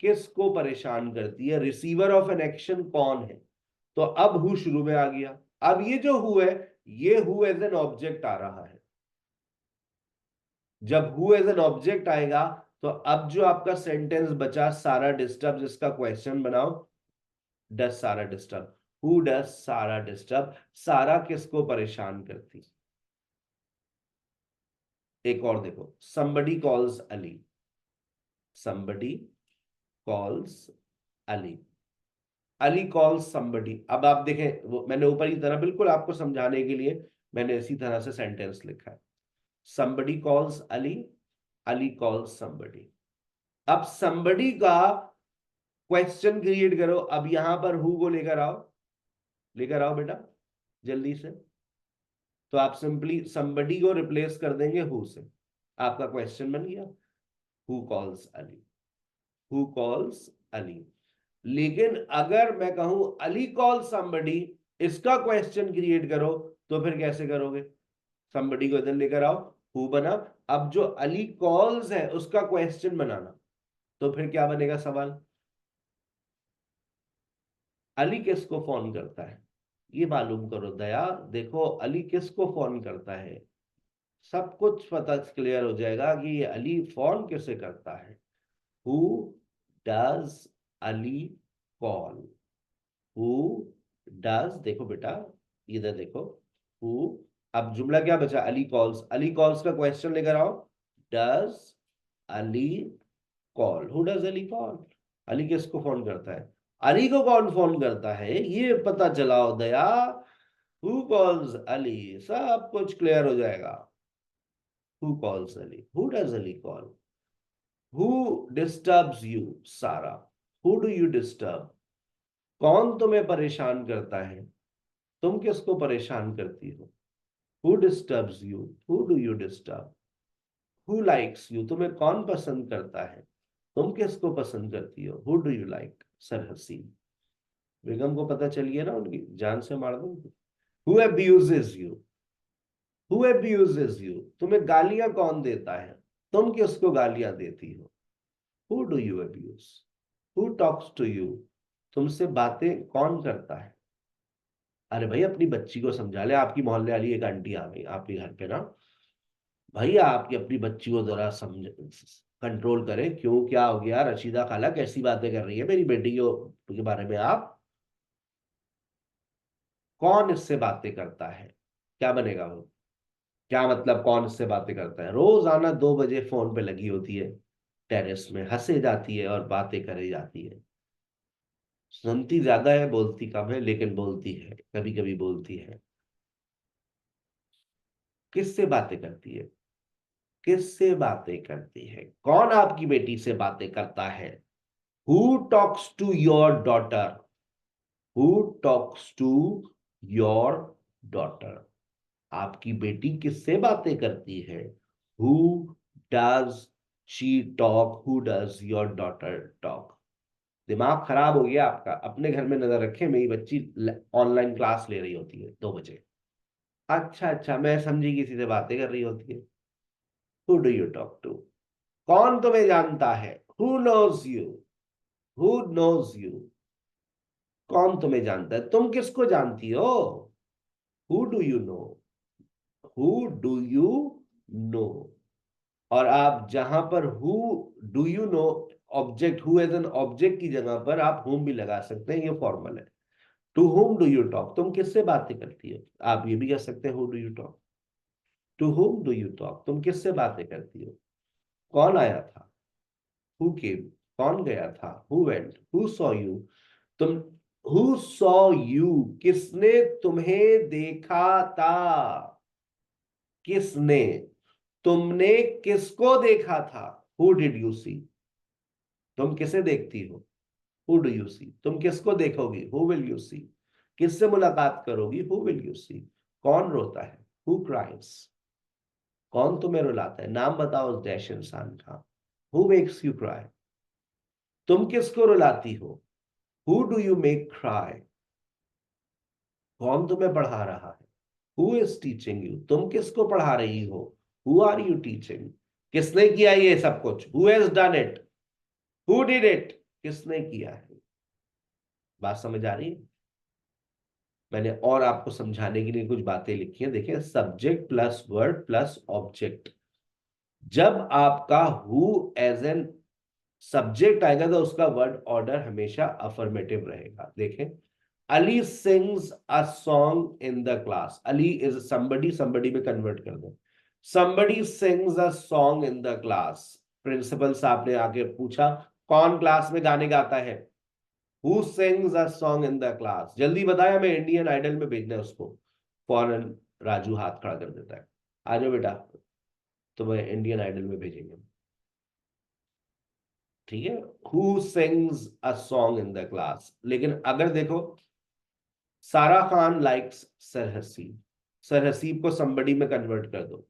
किसको परेशान करती है, रिसीवर ऑफ एन एक्शन कौन है, तो अब हु शुरू में आ गया। अब ये जो हु है, ये हु एज एन ऑब्जेक्ट आ रहा है। जब हु एज एन ऑब्जेक्ट आएगा तो अब जो आपका सेंटेंस बचा, सारा डिस्टर्ब, जिसका क्वेश्चन बनाओ, डज सारा डिस्टर्ब, हु डज सारा डिस्टर्ब, सारा किसको परेशान करती। एक और देखो, somebody calls Ali, somebody calls Ali, Ali calls somebody। अब आप देखें, वो मैंने ऊपर की तरह बिल्कुल आपको समझाने के लिए मैंने इसी तरह से सेंटेंस लिखा है, somebody calls Ali, Ali calls somebody। अब somebody का क्वेश्चन क्रिएट करो, अब यहां पर हु को लेकर आओ, लेकर आओ बेटा जल्दी से। तो आप सिंपली somebody को रिप्लेस कर देंगे हु से, आपका क्वेश्चन बन गया, who calls Ali, who calls Ali. लेकिन अगर मैं कहूं अली कॉल somebody, इसका क्वेश्चन क्रिएट करो, तो फिर कैसे करोगे, somebody को इधर लेकर आओ, हु बना, अब जो अली कॉल्स है उसका क्वेश्चन बनाना, तो फिर क्या बनेगा सवाल, अली किसको फोन करता है, ये मालूम करो दया। देखो अली किसको फोन करता है, सब कुछ पता क्लियर हो जाएगा कि ये अली फोन किसे करता है। Who does Ali call, who does, देखो बेटा इधर देखो, हु, अब जुमला क्या बचा, अली कॉल्स, अली कॉल्स का क्वेश्चन लेकर आओ, does Ali call, who does Ali call, Ali किसको फोन करता है, अली को कौन फोन करता है ये पता चलाओ दया, हु कॉल्स अली, सब कुछ क्लियर हो जाएगा। Who calls Ali, who does Ali call, who disturbs you सारा, हु डू यू डिस्टर्ब, कौन तुम्हें परेशान करता है, तुम किसको परेशान करती हो, who disturbs you, who do you disturb, who likes you, तुम्हें कौन पसंद करता है, तुम किसको पसंद करती हो, who do you like, sir हसीन, बेगम को पता चली है ना, उनकी जान से मार दूंगी। Who abuses you, who abuses you, तुम्हें गालियां कौन देता है, तुम किसको गालियां देती हो, who do you abuse, who talks to you, तुमसे बातें कौन करता है, अरे भाई अपनी बच्ची को समझा ले, आपकी मोहल्ले वाली एक आंटी आ गई आपके घर पे ना, भाई आपकी अपनी बच्ची को जरा समझ, कंट्रोल करें। क्यों, क्या हो गया रशीदा खाला, कैसी बातें कर रही है मेरी बेटी के बारे में आप? कौन इससे बातें करता है? क्या बनेगा वो? क्या मतलब कौन इससे बातें करता है? रोजाना 2 बजे फोन पे लगी होती है, टेरेस में हंसे जाती है और बातें करे जाती है। सुनती ज्यादा है, बोलती कम है, लेकिन बोलती है, कभी कभी बोलती है। किससे बातें करती है? किससे बातें करती है? कौन आपकी बेटी से बातें करता है? Who talks to your daughter? Who talks to your daughter? आपकी बेटी किससे बातें करती है? Who does she talk? Who does your daughter talk? दिमाग खराब हो गया आपका, अपने घर में नजर रखें। मेरी बच्ची ऑनलाइन क्लास ले रही होती है 2 बजे। अच्छा अच्छा, मैं समझी किसी से बातें कर रही होती है। Who do you talk to? कौन तुम्हें जानता है? Who knows you? Who knows you? कौन तुम्हें जानता है? तुम किसको जानती हो? Who do you know? Who do you know? और आप जहां पर who do you know, object, who as an object की जगह पर आप हुम भी लगा सकते हैं, ये फॉर्मल है। To whom do you talk? तुम किससे बातें करती हो? आप ये भी कह सकते हैं who do you talk. To whom do you talk? तुम किससे बातें करती हो? कौन आया था? Who came? कौन गया था? Who went? Who saw you? तुम, हु सॉ यू? किसने तुम्हें देखा था? किसने? तुमने किसको देखा था? Who did you see? तुम किसे देखती हो? Who do you see? तुम किसको देखोगी? Who will you see? किससे मुलाकात करोगी? हु विल यू सी? कौन रोता है? Who cries? कौन तुम्हें रुलाता है? नाम बताओ उस डैश इंसान का। Who makes you cry? तुम किसको रुलाती हो? Who do you make cry? कौन तुम्हें पढ़ा रहा है? Who is teaching you? तुम किसको पढ़ा रही हो? Who are you teaching? किसने किया ये सब कुछ? Who has done it? Who did it? किसने किया है? बात समझ आ रही है? मैंने और आपको समझाने के लिए कुछ बातें लिखी हैं, देखिए, subject plus word plus object. जब आपका हु एज एन सब्जेक्ट आएगा तो उसका वर्ड ऑर्डर हमेशा अफर्मेटिव रहेगा। देखें, Ali sings a song in the class. Ali is somebody, somebody में कन्वर्ट कर दो। somebody sings a song in the class। Principal साहब ने आके पूछा कौन क्लास में गाने गाता है? Who sings a song in the class? जल्दी बताया, मैं इंडियन आइडल में भेजना है उसको। फौरन राजू हाथ खड़ा कर देता है, आ जाओ बेटा, तुम्हें इंडियन आइडल में भेजेंगे। ठीक है, who sings a song in the class. लेकिन अगर देखो, सारा Khan likes sir Haseeb, sir Haseeb को somebody में कन्वर्ट कर दो,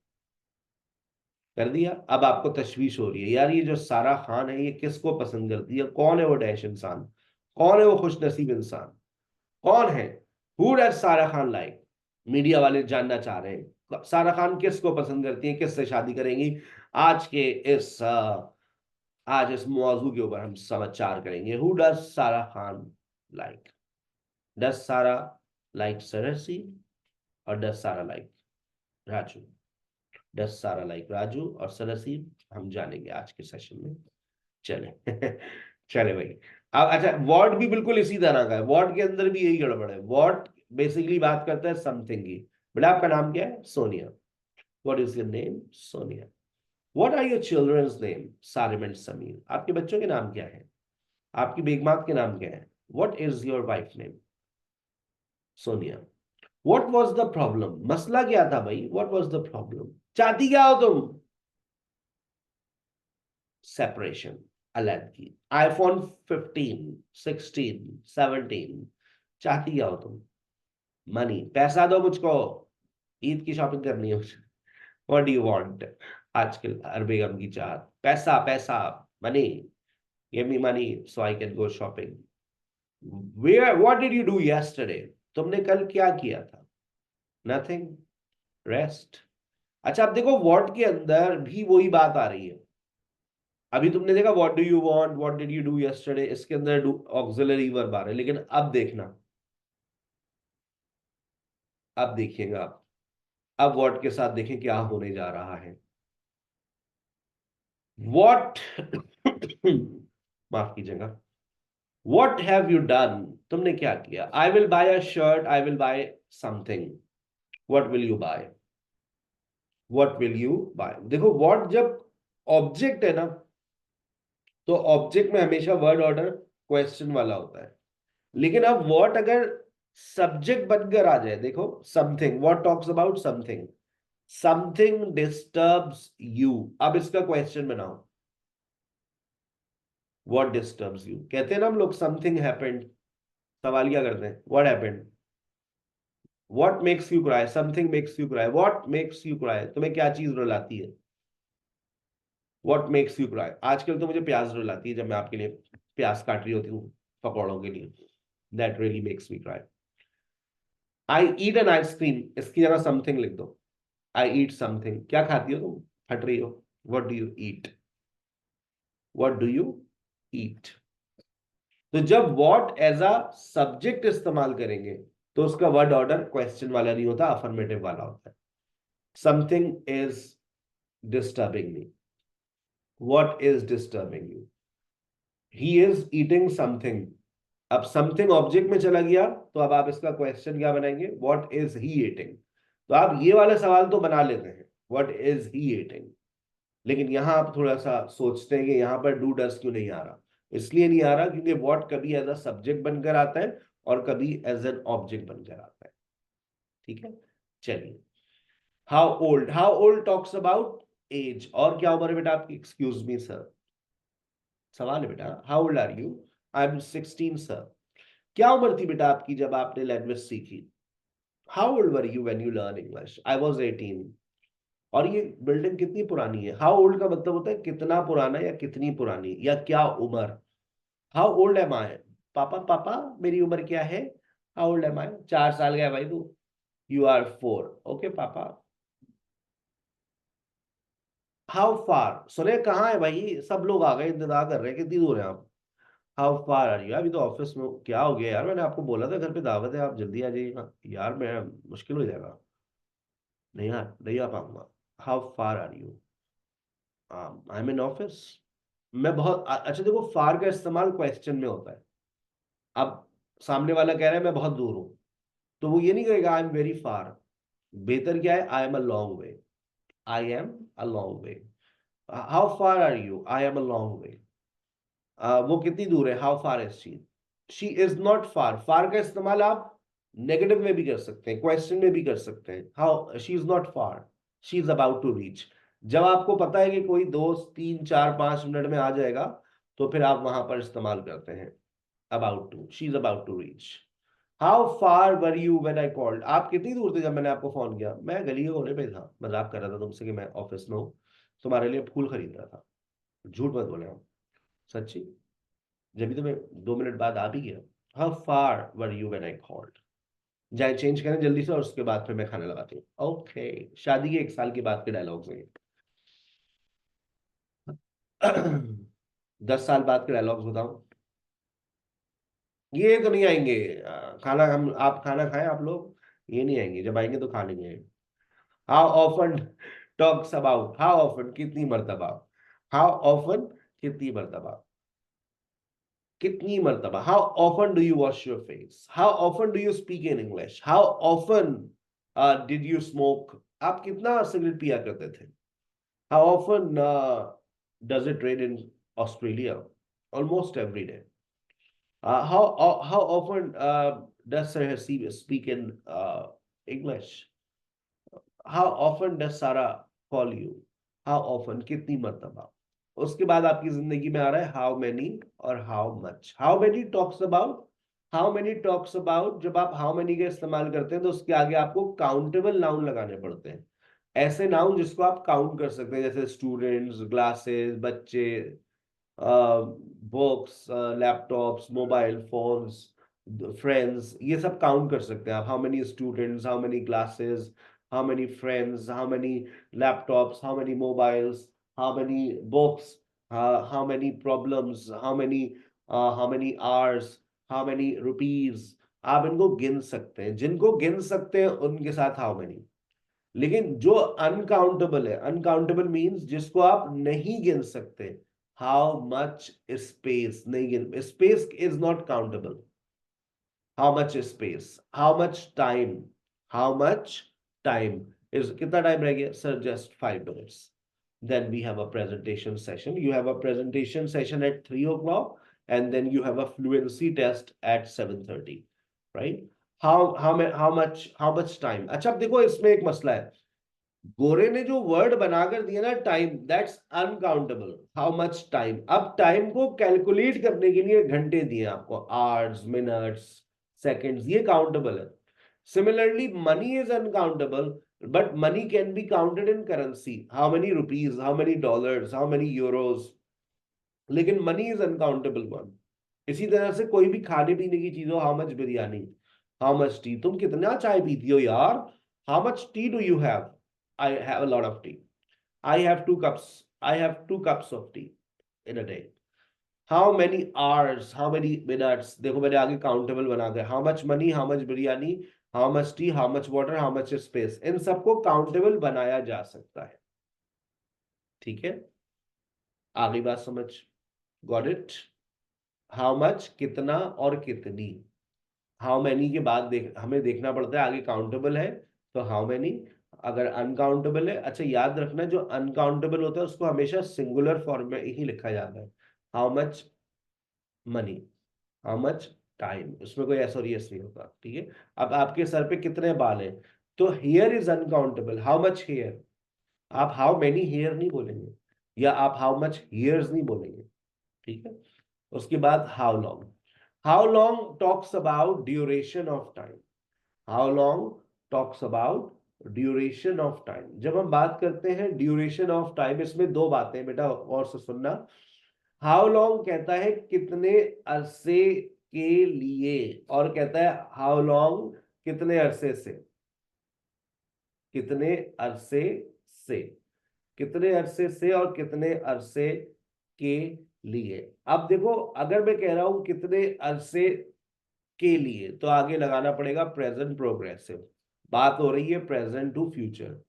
कर दिया। अब आपको तशवीश हो रही है, यार ये जो सारा खान है ये किसको पसंद करती है? कौन है वो डैश इंसान? कौन है वो खुश नसीब इंसान? कौन है? हु डज सारा खान लाइक? मीडिया वाले जानना चाह रहे हैं सारा खान किसको पसंद करती है, किससे शादी करेंगी। आज के इस आज इस मौजू के ऊपर हम समाचार करेंगे। हु डज सारा खान लाइक? डज सारा लाइक सरसी और डज सारा लाइक राजू? डज सारा लाइक राजू और सरसी, हम जानेंगे आज के सेशन में। चले चले भाई। अब अच्छा, वॉट भी बिल्कुल इसी तरह का है, वॉट के अंदर भी यही गड़बड़ है। वॉट बेसिकली बात करता है समथिंग की। बेटा आपका नाम क्या है? Sonia. What is your name? Sonia. What are your childrens name? Sarim and Sameer. आपके बच्चों के नाम क्या है? आपकी बेगमात के नाम क्या है? What is your wife name? Sonia. What was the problem? मसला क्या था भाई? What was the problem? चाहती क्या हो तुम? सेपरेशन, अलग। आईफोन 15, 16, 17, चाहती क्या हो तुम? मनी, पैसा दो मुझको, ईद की शॉपिंग करनी है मुझे। What do you want? आजकल हर बेगम की चाहत पैसा, पैसा, money. Give me money so I can go shopping. Where, what did you do yesterday? तुमने कल क्या किया था? Nothing, rest. अच्छा, अब देखो, व्हाट के अंदर भी वही बात आ रही है। अभी तुमने देखा what do you want, what did you do yesterday, इसके अंदर ऑक्सिलरी वर्ब आ रहे हैं। लेकिन अब देखना, अब देखिएगा आप, अब व्हाट के साथ देखें क्या होने जा रहा है। व्हाट माफ कीजिएगा, व्हाट हैव यू डन, तुमने क्या किया। I will buy a shirt, I will buy something, what will you buy, what will you buy. देखो व्हाट जब ऑब्जेक्ट है ना, तो ऑब्जेक्ट में हमेशा वर्ड ऑर्डर क्वेश्चन वाला होता है। लेकिन अब व्हाट अगर सब्जेक्ट बनकर आ जाए, देखो something, what talks about something, something disturbs you, अब इसका क्वेश्चन बनाओ, व्हाट डिस्टर्ब्स यू। कहते हैं ना हम लोग समथिंग हैपेंड, सवाल क्या करते हैं, what happened, what makes you cry, something makes you cry, what makes you cry, तुम्हें क्या चीज रुलाती है, व्हाट मेक्स यू क्राई। आजकल तो मुझे प्याज रुलाती है, जब मैं आपके लिए प्याज काट रही होती हूँ पकौड़ों के लिए, that really makes me cry. I eat an ice cream, इसकी जगह समथिंग लिख दो, आई ईट समथिंग, क्या खाती हो तुम, फट रही हो, what do you eat, what do you eat. तो जब व्हाट एज अ सब्जेक्ट इस्तेमाल करेंगे, तो उसका वर्ड ऑर्डर क्वेश्चन वाला नहीं होता, अफर्मेटिव वाला होता है। Something is disturbing me, what is disturbing you, he is eating something. अब समथिंग ऑब्जेक्ट में चला गया, तो अब आप इसका क्वेश्चन क्या बनाएंगे, व्हाट इज ही ईटिंग। तो आप ये वाले सवाल तो बना लेते हैं, व्हाट इज ही ईटिंग, लेकिन यहां आप थोड़ा सा सोचते हैं कि यहां पर डू डस क्यों नहीं आ रहा। इसलिए नहीं आ रहा क्योंकि व्हाट कभी एज अ सब्जेक्ट बनकर आता है और कभी एज एन ऑब्जेक्ट बनकर आता है। ठीक है, चलिए। How old talks about age, और क्या उम्र है बेटा आपकी, एक्सक्यूज मी सर, सवाल है बेटा, how old are you, I am 16 sir. क्या उम्र थी बेटा आपकी जब आपने लैंग्वेज सीखी, how old were you when you learn English, I was 18। और ये बिल्डिंग कितनी पुरानी है, हाउ ओल्ड का मतलब होता है कितना पुराना या कितनी पुरानी या क्या उम्र। हाउ ओल्ड एम आई, पापा पापा मेरी उम्र क्या है, हाउ ओल्ड एम आई, 4 साल का है भाई तू, यू आर 4, ओके पापा। हाउ फार, सुने कहाँ है भाई, सब लोग आ गए, इंतजार कर रहे हैं, कितनी दूर है आप। हाउ फार आर यू, अभी तो ऑफिस में हूँ। क्या हो गया यार, मैंने आपको बोला था घर पे दावत है, आप जल्दी आ जाइएगा यार, मैं मुश्किल हो जाएगा, नहीं यार नहीं आ पाऊंगा। How far are you, I am in office. मैं बहुत अच्छा, देखो फार का इस्तेमाल क्वेश्चन में होता है। अब सामने वाला कह रहा है मैं बहुत दूर हूं, तो वो ये नहीं कहेगा आई एम वेरी फार, बेहतर क्या है, I am a long way, I am a long way. How far are you, I am a long way. वो कितनी दूर है, how far is she is not far. Far का इस्तेमाल आप नेगेटिव में भी कर सकते हैं, क्वेश्चन में भी कर सकते हैं, how she is not far, she is about to reach. जब आपको पता है कि कोई दोस्त 3 4 5 मिनट में आ जाएगा, तो फिर आप वहां पर इस्तेमाल करते हैं about to, she is about to reach. How far were you when I called, आप कितनी दूर थे जब मैंने आपको फोन किया, मैं गली के कोने पे था, मजाक कर रहा था तुमसे कि मैं ऑफिस में हूँ, तुम्हारे लिए फूल खरीद रहा था। झूठ मत बोले आप, सच्ची, जब भी तो मैं 2 मिनट बाद आ भी गया। How far were you when I called. जाए चेंज करें जल्दी से, और उसके बाद फिर मैं खाना लगाती हूँ। ओके, शादी के 1 साल के बाद के डायलॉग्स हैं ये। 10 साल बाद के डायलॉग्स बताऊं, ये तो नहीं आएंगे। खाना हम, आप खाना खाएं आप लोग, ये नहीं आएंगे, जब आएंगे तो खा लेंगे। How often talks about, how often कितनी मर्तबा, हाउ ऑफन कितनी मर्तबा, कितनी मर्तबा। How often do you wash your face, how often do you speak in English, how often did you smoke, आप कितना सिगरेट पिया करते थे। How often does it rain in Australia, almost every day. How often does Sarah speak in English? How often does Sarah call you? How often, कितनी मर्तबा। उसके बाद आपकी जिंदगी में आ रहा है हाउ मेनी और how much. How many talks about, how many talks about, जब आप हाउ मेनी का इस्तेमाल करते हैं तो उसके आगे आपको काउंटेबल नाउन लगाने पड़ते हैं, ऐसे नाउन जिसको आप काउंट कर सकते हैं, जैसे स्टूडेंट्स, ग्लासेस, बच्चे, books, laptops, mobile phones, friends, ये सब काउंट कर सकते हैं आप। How many students, how many classes, how many friends, how many laptops, how many mobiles, how many books, how many problems, how many hours, how many rupees, आप इनको गिन सकते हैं, जिनको गिन सकते हैं उनके साथ हाउ मेनी। लेकिन जो अनकाउंटेबल है, अनकाउंटेबल मीन्स जिसको आप नहीं गिन सकते, हाउ मच स्पेस, नहीं गिन, space is not countable. How much space, how much time, how much time is, कितना टाइम रह गया sir, just 5 minutes। then we have a presentation session. You have a presentation session at 3 o'clock, and then you have a fluency test at 7:30, right? How much time? अच्छा, अब देखो इसमें एक मसला है, गोरे ने जो वर्ड बनाकर दिया ना time, that's uncountable. How much time, अब टाइम को कैलकुलेट करने के लिए घंटे दिए आपको, आवर्स, मिनट्स, सेकंड्स, ये काउंटेबल है। Similarly money is uncountable, but money can be counted in currency, how many rupees, how many dollars, how many euros, लेकिन मनी इज अनकाउंटेबल वन। इसी तरह से कोई भी खाने पीने की चीज हो, how much biryani, how much tea, तुम कितना चाय पीती हो यार, how much tea do you have, I have a lot of tea, I have 2 cups, I have 2 cups of tea in a day. How many hours, how many minutes, देखो मैंने आगे countable बना दिया, how much money, how much biryani, how much tea, how much water, how much space, इन सबको countable बनाया जा सकता है। ठीक है, आगे बात समझ, गॉट इट? हाउ मच, कितना और कितनी, हाउ मैनी के बाद हमें देखना पड़ता है आगे काउंटेबल है तो हाउ मैनी, अगर अनकाउंटेबल है, अच्छा याद रखना जो अनकाउंटेबल होता है उसको हमेशा सिंगुलर फॉर्म में ही लिखा जाता है, how much money, how much time, उसमें कोई एस और यस नहीं होता। ठीक है, अब आपके सर पे कितने बाल हैं, तो hair is uncountable, how much hair, आप हाउ मेनी हेयर नहीं बोलेंगे, या आप हाउ मच हेयर्स नहीं बोलेंगे। ठीक है, उसके बाद how long, how long talks about duration of time, how long talks about duration of time. जब हम बात करते हैं ड्यूरेशन ऑफ टाइम, इसमें दो बातें बेटा और से सुनना। हाउ लॉन्ग कहता है कितने अरसे के लिए, और कहता है हाउ लॉन्ग कितने अरसे से, कितने अरसे से, कितने अरसे से और कितने अरसे के लिए। अब देखो अगर मैं कह रहा हूं कितने अरसे के लिए, तो आगे लगाना पड़ेगा प्रेजेंट प्रोग्रेसिव, बात हो रही है present to future.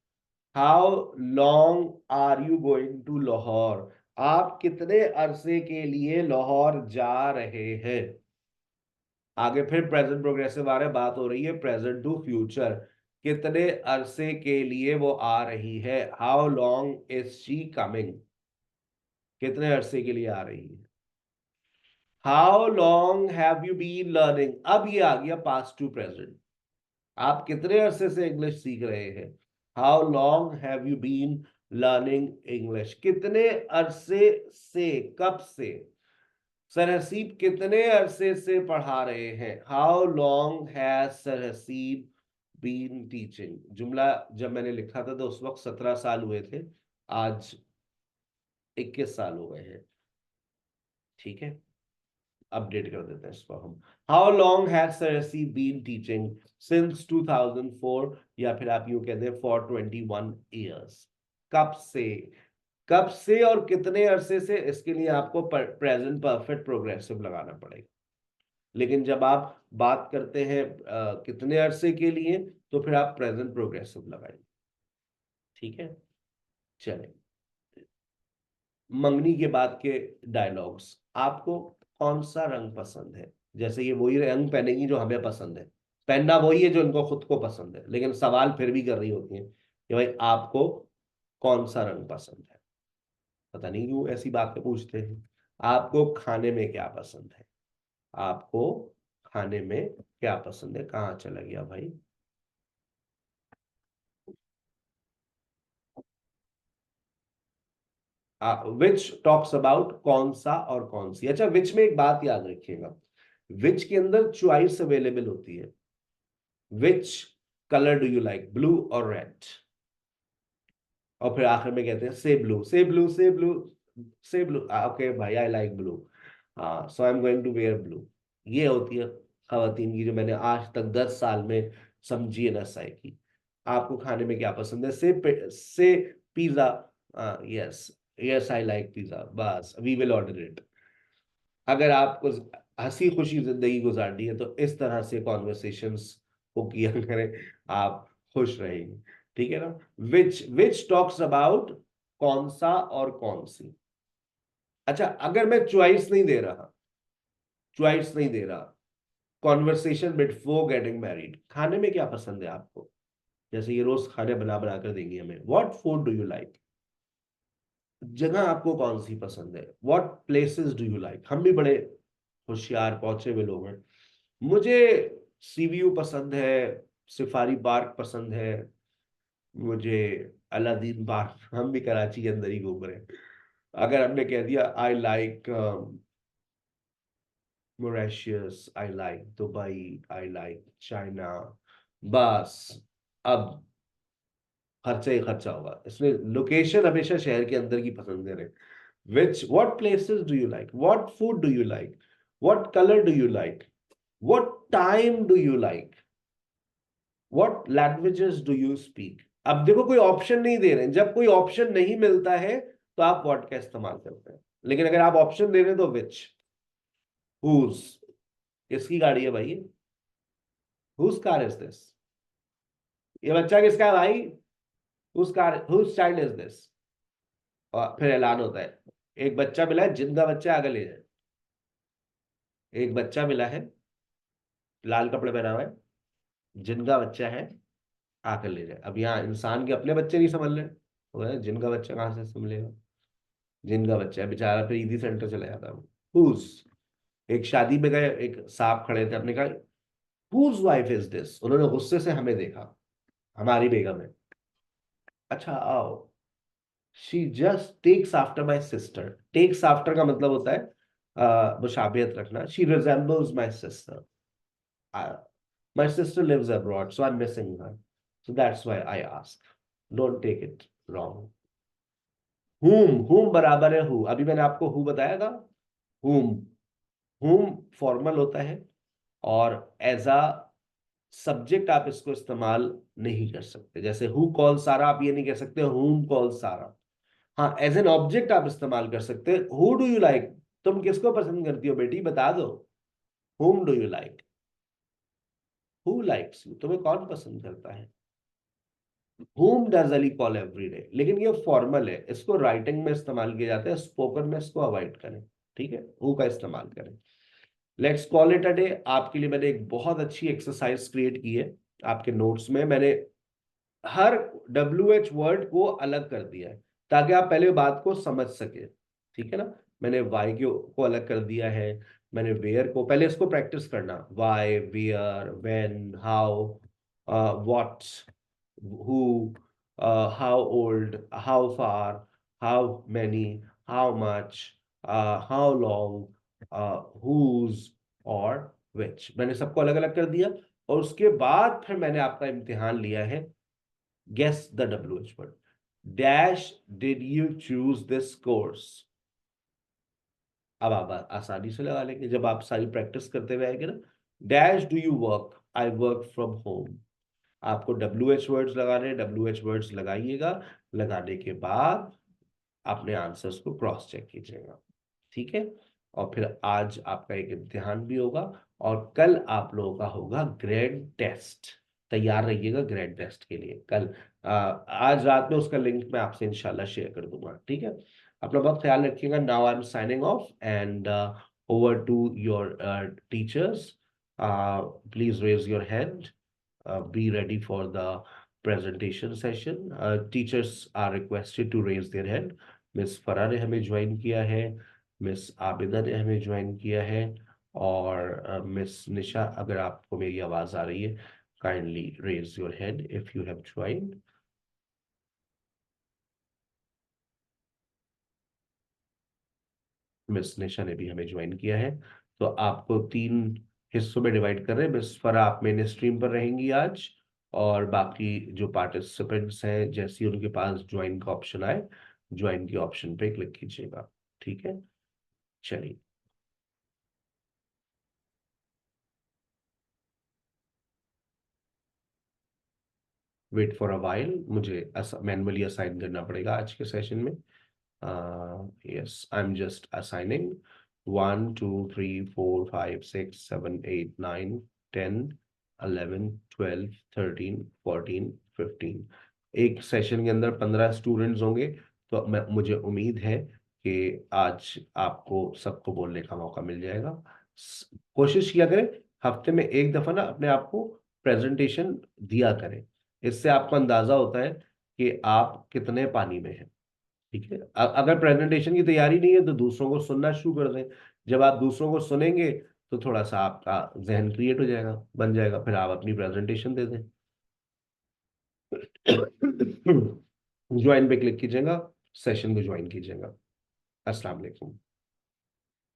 How long are you going to Lahore, आप कितने अरसे के लिए लाहौर जा रहे हैं। आगे फिर प्रेजेंट प्रोग्रेसिव आ रहा है, बात हो रही है प्रेजेंट टू फ्यूचर, कितने अरसे के लिए वो आ रही है, how long is she coming, कितने अरसे के लिए आ रही है। How long have you been learning, अब ये आ गया पास्ट टू प्रेजेंट, आप कितने अरसे से इंग्लिश सीख रहे हैं, how long have you been learning English, कितने अरसे से, कब से, सरहसीब कितने अरसे से पढ़ा रहे हैं, हाउ लॉन्ग हैज सरहसीब बीन टीचिंग। जुमला जब मैंने लिखा था तो उस वक्त 17 साल हुए थे, आज 21 साल हो गए हैं। ठीक है, अपडेट कर देते हैं इसको हम। How long has Sarsi been teaching, since 2004, या फिर आप यूं कहते हैं फॉर 21 years। कब से, कब से और कितने अरसे से, इसके लिए आपको प्रेजेंट परफेक्ट प्रोग्रेसिव लगाना पड़ेगा। लेकिन जब आप बात करते हैं कितने अरसे के लिए, तो फिर आप प्रेजेंट प्रोग्रेसिव लगाइए। ठीक है, चले, मंगनी के बाद के डायलॉग्स, आपको कौन सा रंग पसंद है, जैसे ये वही रंग पहनेंगी जो हमें पसंद है, पहनना वही है जो इनको खुद को पसंद है, लेकिन सवाल फिर भी कर रही होती है कि भाई आपको कौन सा रंग पसंद है। पता नहीं क्यों ऐसी बातें पूछते हैं। आपको खाने में क्या पसंद है, आपको खाने में क्या पसंद है, कहाँ चला गया भाई। विच टॉक्स अबाउट कौन सा और कौन सी। अच्छा, विच में एक बात याद रखिएगा, विच के अंदर चॉइस अवेलेबल होती है, which colour do you like, blue और रेड, और फिर आखिर में कहते हैं से ब्लू, से ब्लू, से ब्लू, से ब्लू, ओके भाई आई लाइक ब्लू, हाँ so I am going to wear blue. ये होती है खवातीन की जो मैंने आज तक 10 साल में समझी है ना साई की। आपको खाने में क्या पसंद है, से pizza, yes, yes I like pizza, बस वी विल ऑर्डर इट। अगर आपको हंसी खुशी जिंदगी गुजारनी है तो इस तरह से कॉन्वर्सेशंस को किया करें, आप खुश रहेंगे। ठीक है ना। विच टॉक्स अबाउट, कौन सा और कौन सी। अच्छा, अगर मैं चॉइस नहीं दे रहा, कॉन्वर्सेशन बिफोर गेटिंग मैरिड, खाने में क्या पसंद है आपको, जैसे ये रोज खाने बना बना कर देंगी हमें, what food do you like, जगह आपको कौन सी पसंद है, what places do you like. हम भी बड़े होशियार पहुंचे हुए लोग हैं। मुझे सीवीयू पसंद है, सिफारी पार्क पसंद है, मुझे अलादीन पार्क, हम भी कराची के अंदर ही घूम रहे हैं। अगर हमने कह दिया I like Mauritius, I like Dubai, I like China, बस अब खर्चा ही खर्चा होगा। इसलिए लोकेशन हमेशा शहर के अंदर की पसंद करें। What places do you like, what food do you like, what colour do you like, what time do you like, what languages do you speak. अब देखो कोई ऑप्शन नहीं दे रहे हैं, जब कोई ऑप्शन नहीं मिलता है तो आप व्हाट का इस्तेमाल करते हैं। लेकिन अगर आप ऑप्शन दे रहे हैं तो विच, हुज, किसकी गाड़ी है भाई, हुज कार इज दिस, ये बच्चा किसका है भाई, whose car, whose child is this. और फिर ऐलान होता है, एक बच्चा मिला है, जिंदा बच्चा, आगे ले जाए। एक बच्चा मिला है, लाल कपड़े पहना हुआ है, जिनका बच्चा है, आकर ले जाए। अब यहाँ इंसान के अपने बच्चे नहीं समझ रहे, वो है जिनका बच्चा कहाँ से समझेगा, जिनका बच्चा है बेचारा, फिर ईदी सेंटर चला जाता है। हुज, एक शादी में गए, एक साहब खड़े थे, आपने कहा हुज वाइफ इज दिस, उन्होंने गुस्से से हमें देखा, हमारी बेगम है। अच्छा आओ, she just takes after my sister. Takes after का मतलब होता है मुशाबियत रखना। She resembles my sister, my sister lives abroad so I am missing her, so that's why I ask, don't take it wrong. Whom बराबर है who, अभी मैंने आपको हु बताया था। हुम, हुम फॉर्मल होता है, और एज अ सब्जेक्ट आप इसको इस्तेमाल नहीं कर सकते। जैसे हु कॉल सारा, आप ये नहीं कह सकते हुम कॉल सारा। हाँ, एज एन ऑब्जेक्ट आप इस्तेमाल कर सकते हैं, हु डू यू लाइक, तुम किसको पसंद करती हो बेटी बता दो, हुम do you like, who likes you, तुम्हें कौन पसंद करता है। whom does Ali call every day, लेकिन ये फॉर्मल है, इसको राइटिंग में इस्तेमाल किया जाता है, स्पोकन में इसको अवॉइड करें। ठीक है, हु का इस्तेमाल करें। Let's call it a day. आपके लिए मैंने एक बहुत अच्छी एक्सरसाइज क्रिएट की है, आपके नोट्स में मैंने हर WH वर्ड को अलग कर दिया है, ताकि आप पहले बात को समझ सके। ठीक है ना। मैंने वाई को अलग कर दिया है, मैंने वेयर को, पहले इसको प्रैक्टिस करना, why, where, when, how, what, who, how old, how far, how many, how much, how long, whose और विच, मैंने सबको अलग अलग कर दिया। और उसके बाद फिर मैंने आपका इम्तिहान लिया है, guess the WH word. Dash did you choose this course? अब आप आसानी से लगा लेंगे जब आप सारी प्रैक्टिस करते हुए आएंगे ना। Dash do you work, I work from home. आपको WH वर्ड्स लगाने, WH वर्ड्स लगाइएगा, लगाने के बाद अपने आंसर्स को क्रॉस चेक कीजिएगा। ठीक है। और फिर आज आपका एक इम्तिहान भी होगा, और कल आप लोगों का होगा ग्रेड टेस्ट। तैयार रहिएगा ग्रेड टेस्ट के लिए कल। आज रात में उसका लिंक मैं आपसे इंशाल्लाह शेयर कर दूंगा। ठीक है। अपना बहुत ख्याल रखिएगा। Now I am signing off and over to your teachers. Please raise your hand, be ready for the presentation session. Teachers are requested to raise their hand. Miss फरा ने हमें ज्वाइन किया है, मिस आबिदा ने हमें ज्वाइन किया है, और मिस निशा, अगर आपको मेरी आवाज आ रही है, kindly raise your hand if you have joined. Miss Nisha ने भी हमें ज्वाइन किया है। तो आपको 3 हिस्सों में डिवाइड कर रहे हैं। मिस फरा आप मेन स्ट्रीम पर रहेंगी आज, और बाकी जो पार्टिसिपेंट्स हैं, जैसे ही उनके पास ज्वाइन का ऑप्शन आए, ज्वाइन के ऑप्शन पे क्लिक कीजिएगा। ठीक है, चलिए। वेट फॉर अ वाइल, मुझे मैनुअली असाइन करना पड़ेगा आज के सेशन में। Yes, I am just assigning. 1 2 3 4 5 6 7 8 9 10 11 12 13 14 15। एक सेशन के अंदर 15 स्टूडेंट्स होंगे, तो मुझे उम्मीद है कि आज आपको सबको बोलने का मौका मिल जाएगा। कोशिश किया करें हफ्ते में एक दफा ना अपने आप को प्रेजेंटेशन दिया करें। इससे आपको अंदाजा होता है कि आप कितने पानी में हैं। ठीक है, अगर प्रेजेंटेशन की तैयारी नहीं है तो दूसरों को सुनना शुरू कर दें। जब आप दूसरों को सुनेंगे तो थोड़ा सा आपका जहन क्रिएट हो जाएगा, बन जाएगा, फिर आप अपनी प्रेजेंटेशन दे दें। ज्वाइन पे क्लिक कीजिएगा, सेशन को ज्वाइन कीजिएगा। अस्सलाम वालेकुम।